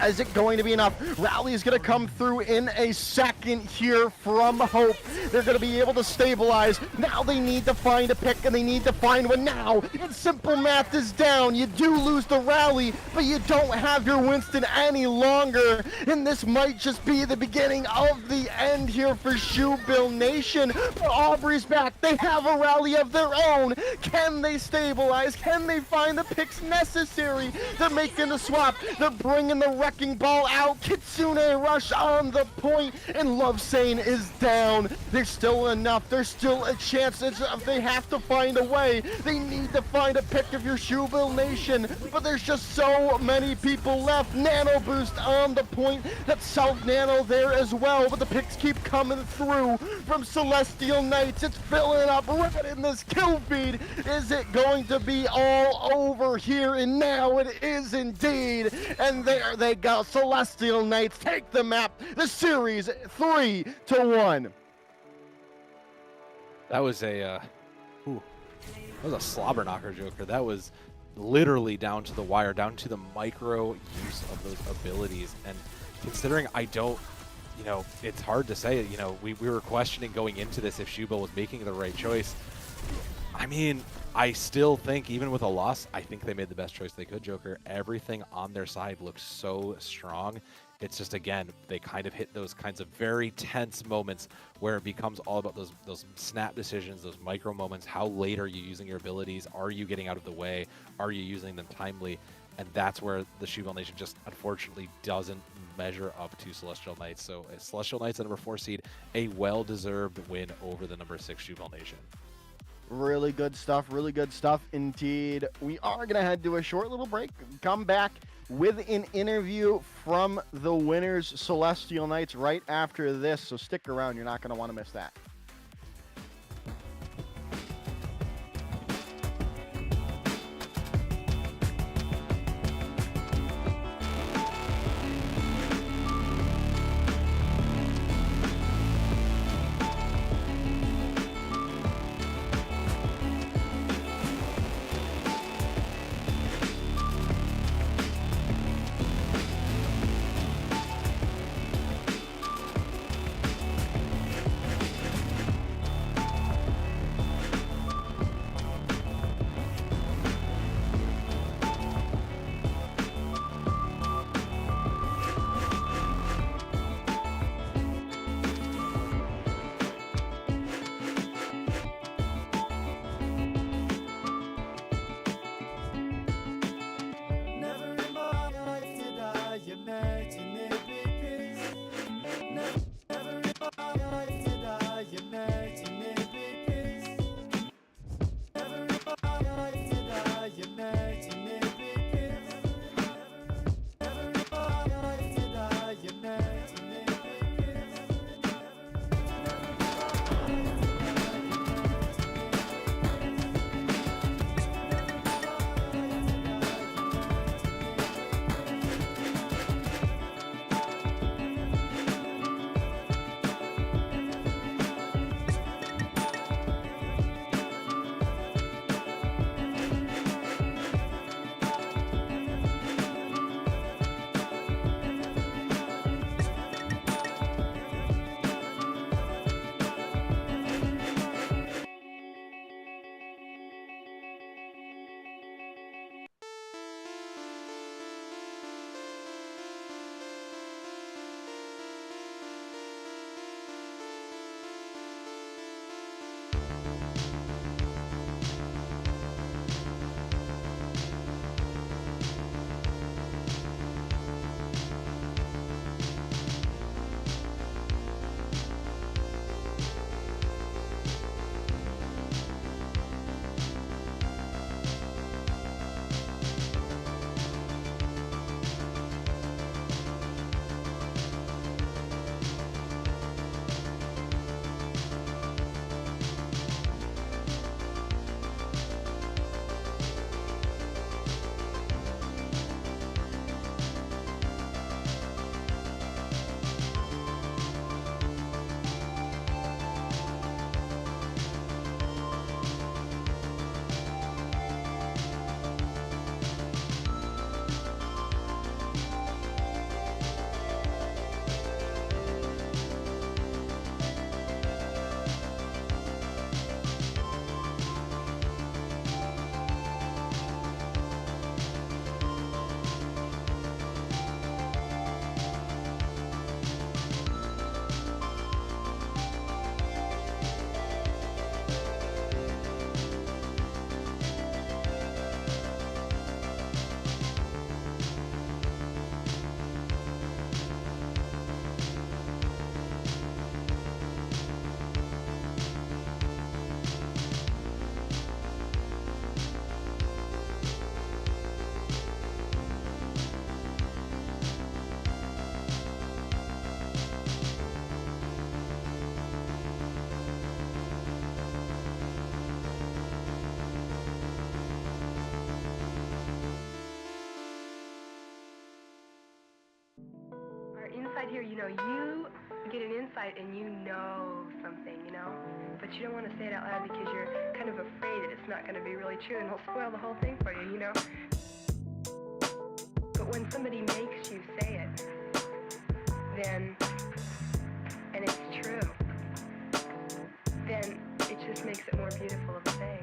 Is it going to be enough? Rally is going to come through in a second here from Hope. They're going to be able to stabilize. Now they need to find a pick, and they need to find one now. And Simple Math is down. You do lose the rally, but you don't have your Winston any longer. And this might just be the beginning of the end here for Shoebill Nation. But Aubrey's back. They have a rally of their own. Can they stabilize? Can they find the picks necessary? They're making the swap. They're bringing the wrecking ball out. Kitsune rush on the point, and Love Sane is down. There's still enough. There's still a chance. They have to find a way. They need to find a pick of your Shoebill Nation, but there's just so many people left. Nano boost on the point. That's South Nano there as well, but the picks keep coming through from Celestial Knights. It's filling up right in this kill feed. Is it going to be all over here? And now it is indeed. And there they go. Celestial Knights take the map. The series 3-1. That was a slobber knocker, Joker. That was literally down to the wire, down to the micro use of those abilities. And considering I don't, it's hard to say. We were questioning going into this if Shoebill was making the right choice. I mean, I still think, even with a loss, I think they made the best choice they could, Joker. Everything on their side looks so strong. It's just, again, they kind of hit those kinds of very tense moments where it becomes all about those snap decisions, those micro moments. How late are you using your abilities? Are you getting out of the way? Are you using them timely? And that's where the Shoebill Nation just, unfortunately, doesn't measure up to Celestial Knights. So Celestial Knights, the number 4 seed, a well-deserved win over the number 6 Shoebill Nation. Really good stuff indeed. We are going to head to a short little break, come back with an interview from the winners, Celestial Knights, right after this. So stick around. You're not going to want to miss that. here, you get an insight and you know something, but you don't want to say it out loud because you're kind of afraid that it's not going to be really true and it'll spoil the whole thing for you, But when somebody makes you say it, then, and it's true, then it just makes it more beautiful of a thing.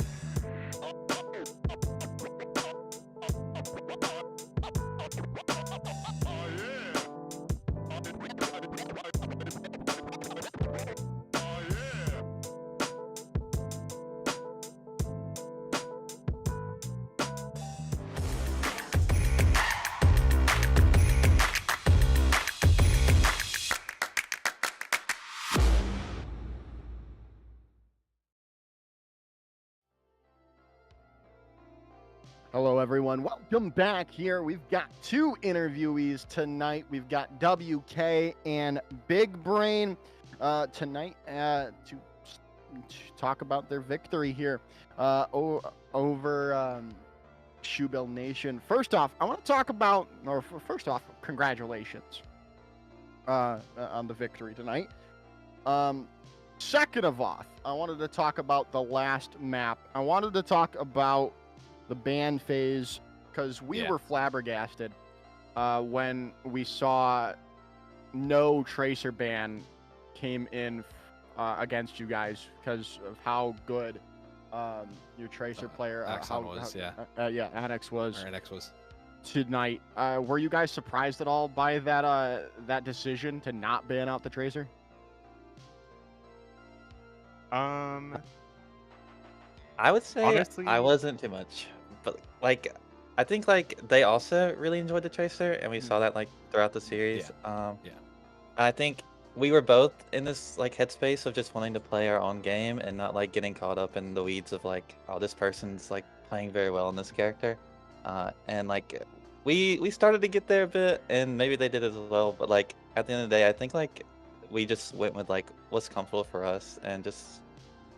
Hello, everyone. Welcome back here. We've got two interviewees tonight. We've got WK and Big Brain tonight to talk about their victory here over Shoebill Nation. First off, I want to talk about, congratulations on the victory tonight. Second of all, I wanted to talk about the last map. I wanted to talk about the ban phase, because we were flabbergasted when we saw no tracer ban came in against you guys because of how good your tracer player Axon was, Annex was. Or Annex was tonight. Were you guys surprised at all by that decision to not ban out the tracer? I would say Honestly, I wasn't too much, but I think they also really enjoyed the tracer, and we saw that throughout the series. I think we were both in this headspace of just wanting to play our own game and not getting caught up in the weeds of oh, this person's playing very well in this character, and we started to get there a bit, and maybe they did as well. But at the end of the day, I think we just went with what's comfortable for us and just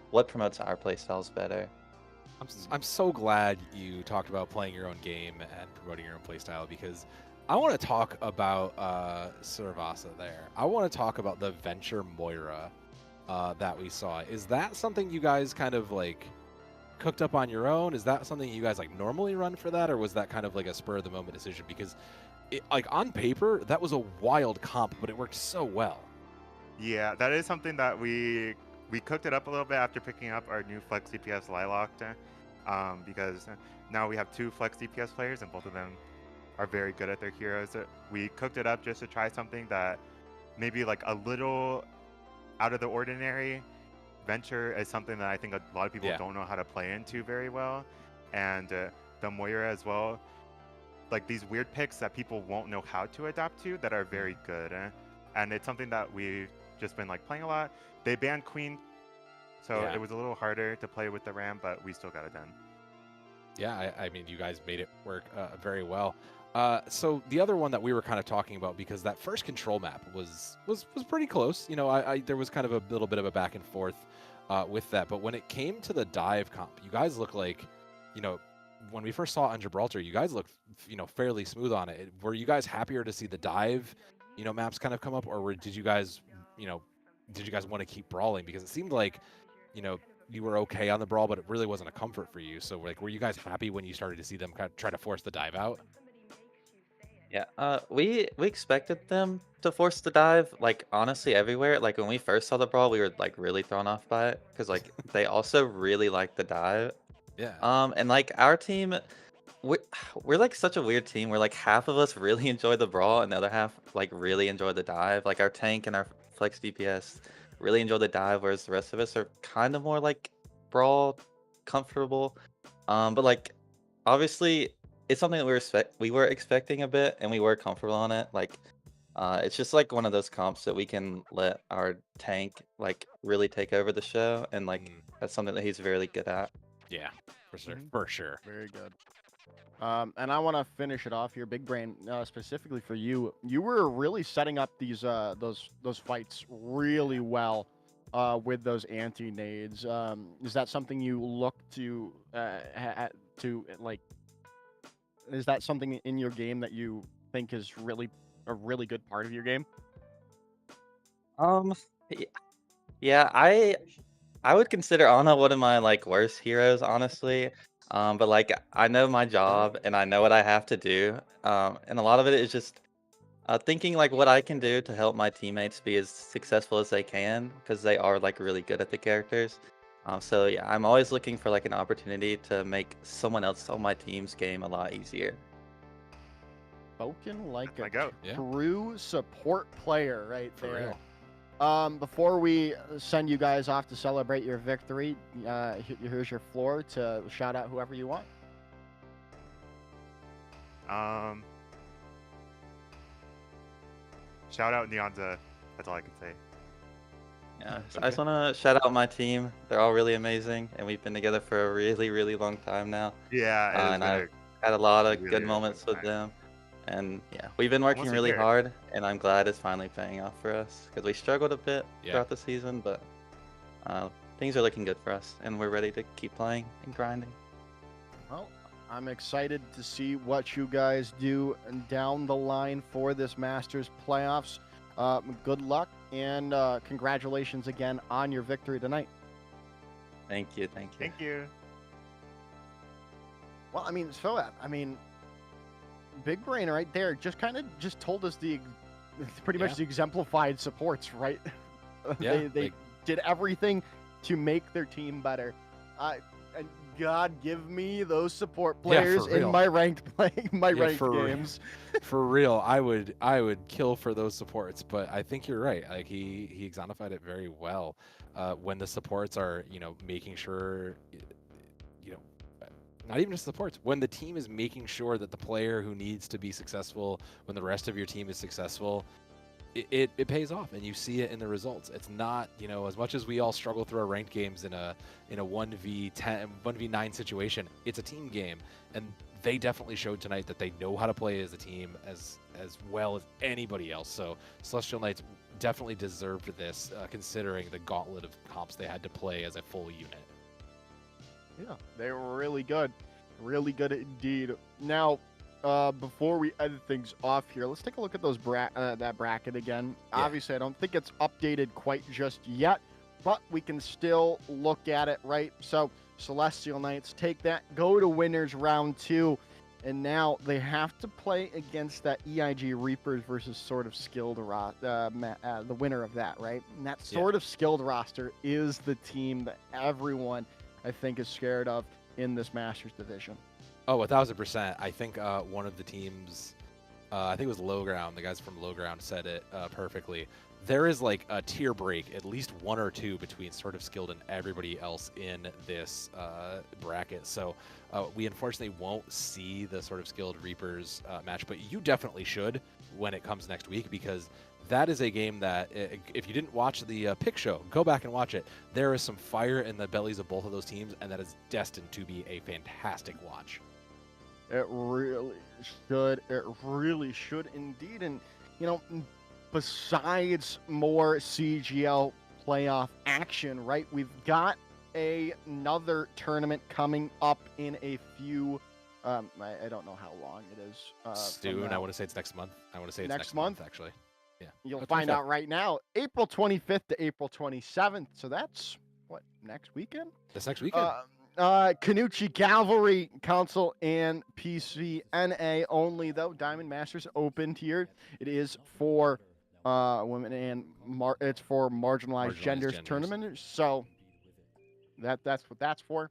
what promotes our playstyles better. I'm so glad you talked about playing your own game and promoting your own playstyle, because I want to talk about Cervasa there. I want to talk about the Venture Moira that we saw. Is that something you guys kind of cooked up on your own? Is that something you guys normally run for that, or was that kind of a spur of the moment decision? Because on paper that was a wild comp, but it worked so well. Yeah, that is something that we cooked it up a little bit after picking up our new Flex DPS Lilac, because now we have two Flex DPS players and both of them are very good at their heroes. We cooked it up just to try something that maybe a little out of the ordinary. Venture is something that I think a lot of people don't know how to play into very well, and the Moira as well. These weird picks that people won't know how to adapt to that are very good, and it's something that we've just been playing a lot. They banned Queen, so it was a little harder to play with the Ram, but we still got it done. Yeah, I mean, you guys made it work very well. So the other one that we were kind of talking about, because that first control map was pretty close. There was kind of a little bit of a back and forth with that. But when it came to the dive comp, you guys look when we first saw it on Gibraltar, you guys looked, fairly smooth on it. Were you guys happier to see the dive, maps kind of come up, or did you guys want to keep brawling? Because it seemed you were okay on the brawl, but it really wasn't a comfort for you. So were you guys happy when you started to see them kind of try to force the dive out? Yeah, we expected them to force the dive, honestly everywhere. When we first saw the brawl, we were really thrown off by it, because they also really like the dive. Yeah. And our team, we're such a weird team where half of us really enjoy the brawl and the other half really enjoy the dive. Our tank and our Flex DPS really enjoy the dive, whereas the rest of us are kind of more brawl comfortable. But obviously it's something that we were expecting a bit, and we were comfortable on it. It's just one of those comps that we can let our tank really take over the show, and that's something that he's very good at. Yeah, for sure. For sure. Very good. And I want to finish it off here, Big Brain, specifically for you. You were really setting up these those fights really well with those anti-nades. Is that something you look to is that something in your game that you think is really a really good part of your game? Um, y- yeah, I would consider Ana one of my like worst heroes, honestly. But like I know my job and I know what I have to do. And a lot of it is just thinking like what I can do to help my teammates be as successful as they can because they are like really good at the characters. So yeah, I'm always looking for like an opportunity to make someone else on my team's game a lot easier. Spoken like My a goat. Yeah. true support player right For there. real. Before we send you guys off to celebrate your victory, here's your floor to shout out whoever you want. Shout out Neonza. That's all I can say. Yeah, I just want to shout out my team. They're all really amazing, and we've been together for a really, really long time now. Yeah, it has And been I've had a lot of really, good really moments long with time. them. And yeah, we've been working Almost a really year. hard, and I'm glad it's finally paying off for us because we struggled a bit Yeah. throughout the season, but things are looking good for us, and we're ready to keep playing and grinding. Well, I'm excited to see what you guys do down the line for this Masters playoffs. Good luck and congratulations again on your victory tonight. Thank you, thank you. Thank you. Well, I mean, so Big Brain right there just kind of just told us pretty much the exemplified supports, right? Yeah, they did everything to make their team better. And God, give me those support players in real. my ranked ranked for games. For real, I would kill for those supports, but I think you're right. Like he exemplified it very well. When the supports are, making sure, not even just supports, when the team is making sure that the player who needs to be successful, when the rest of your team is successful, it pays off, and you see it in the results. It's not, as much as we all struggle through our ranked games in a 1v10, 1v9 situation, it's a team game, and they definitely showed tonight that they know how to play as a team as well as anybody else. So Celestial Knights definitely deserved this, considering the gauntlet of comps they had to play as a full unit. Yeah, they were really good indeed. Now, before we end things off here, let's take a look at those that bracket again. Yeah. Obviously, I don't think it's updated quite just yet, but we can still look at it, right? So, Celestial Knights take that, go to winners round 2, and now they have to play against that EIG Reapers versus Sort of Skilled the winner of that, right? And that Sort of Skilled roster is the team that everyone, I think, is scared of in this Masters division. Oh, 1,000%. I think one of the teams, I think it was Low Ground, the guys from Low Ground said it perfectly. There is like a tier break, at least 1 or 2 between Sort of Skilled and everybody else in this bracket. So we unfortunately won't see the Sort of Skilled Reapers match, but you definitely should when it comes next week, because that is a game that, if you didn't watch the pick show, go back and watch it. There is some fire in the bellies of both of those teams, and that is destined to be a fantastic watch. It really should. It really should indeed. And, besides more CGL playoff action, right, we've got another tournament coming up in a few, I don't know how long it is. Soon, I want to say it's next month. I want to say it's next month, actually. Yeah. You'll find out right now, April 25th to April 27th. So that's, what, next weekend? This next weekend. Canucci Cavalry Council and PCNA only, though. Diamond Masters opened here. It is for women and it's for marginalized genders tournament. So that's what that's for.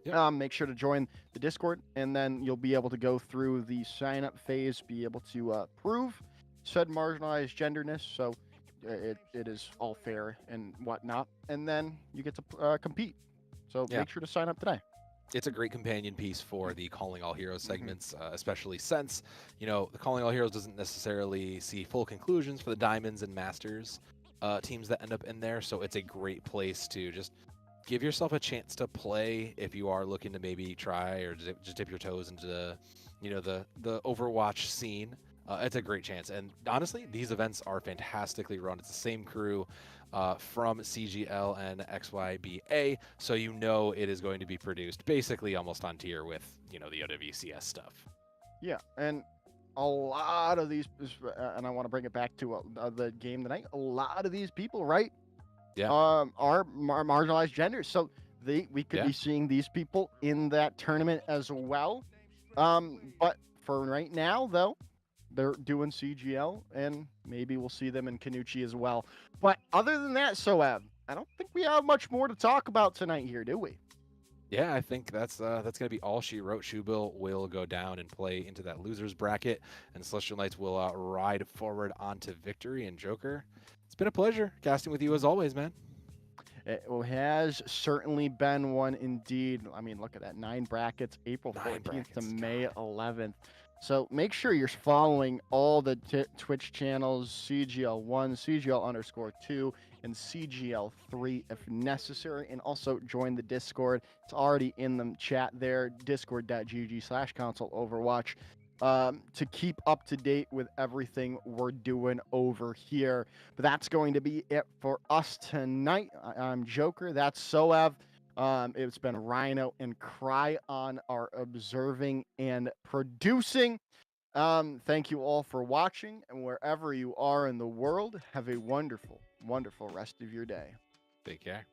Yep. Make sure to join the Discord, and then you'll be able to go through the sign-up phase, be able to prove said marginalized genderness. So it is all fair and whatnot, and then you get to compete. So make sure to sign up today. It's a great companion piece for the Calling All Heroes segments, especially since, the Calling All Heroes doesn't necessarily see full conclusions for the Diamonds and Masters teams that end up in there. So it's a great place to just give yourself a chance to play if you are looking to maybe try or just dip your toes into the Overwatch scene. It's a great chance. And honestly, these events are fantastically run. It's the same crew from CGL and XYBA, so it is going to be produced basically almost on tier with, the OWCS stuff. Yeah, and a lot of these, and I want to bring it back to the game tonight. A lot of these people, right? Yeah. Are marginalized genders, so we could be seeing these people in that tournament as well. But for right now, though, they're doing CGL, and maybe we'll see them in Kanuchi as well. But other than that, Soev, I don't think we have much more to talk about tonight here, do we? Yeah, I think that's gonna be all she wrote. Shoebill will go down and play into that losers bracket, and Celestial Knights will ride forward onto victory. And Joker, it's been a pleasure casting with you as always, man. It has certainly been one indeed. I mean, look at that, 9 brackets, April 14th to May 11th. So make sure you're following all the Twitch channels, CGL1, CGL_2, and CGL3 if necessary. And also join the Discord. It's already in the chat there, discord.gg/console overwatch. To keep up to date with everything we're doing over here. But that's going to be it for us tonight. I'm Joker. That's Soev. It's been Rhino and Cry on our observing and producing. Thank you all for watching, and wherever you are in the world, have a wonderful, wonderful rest of your day. Take care.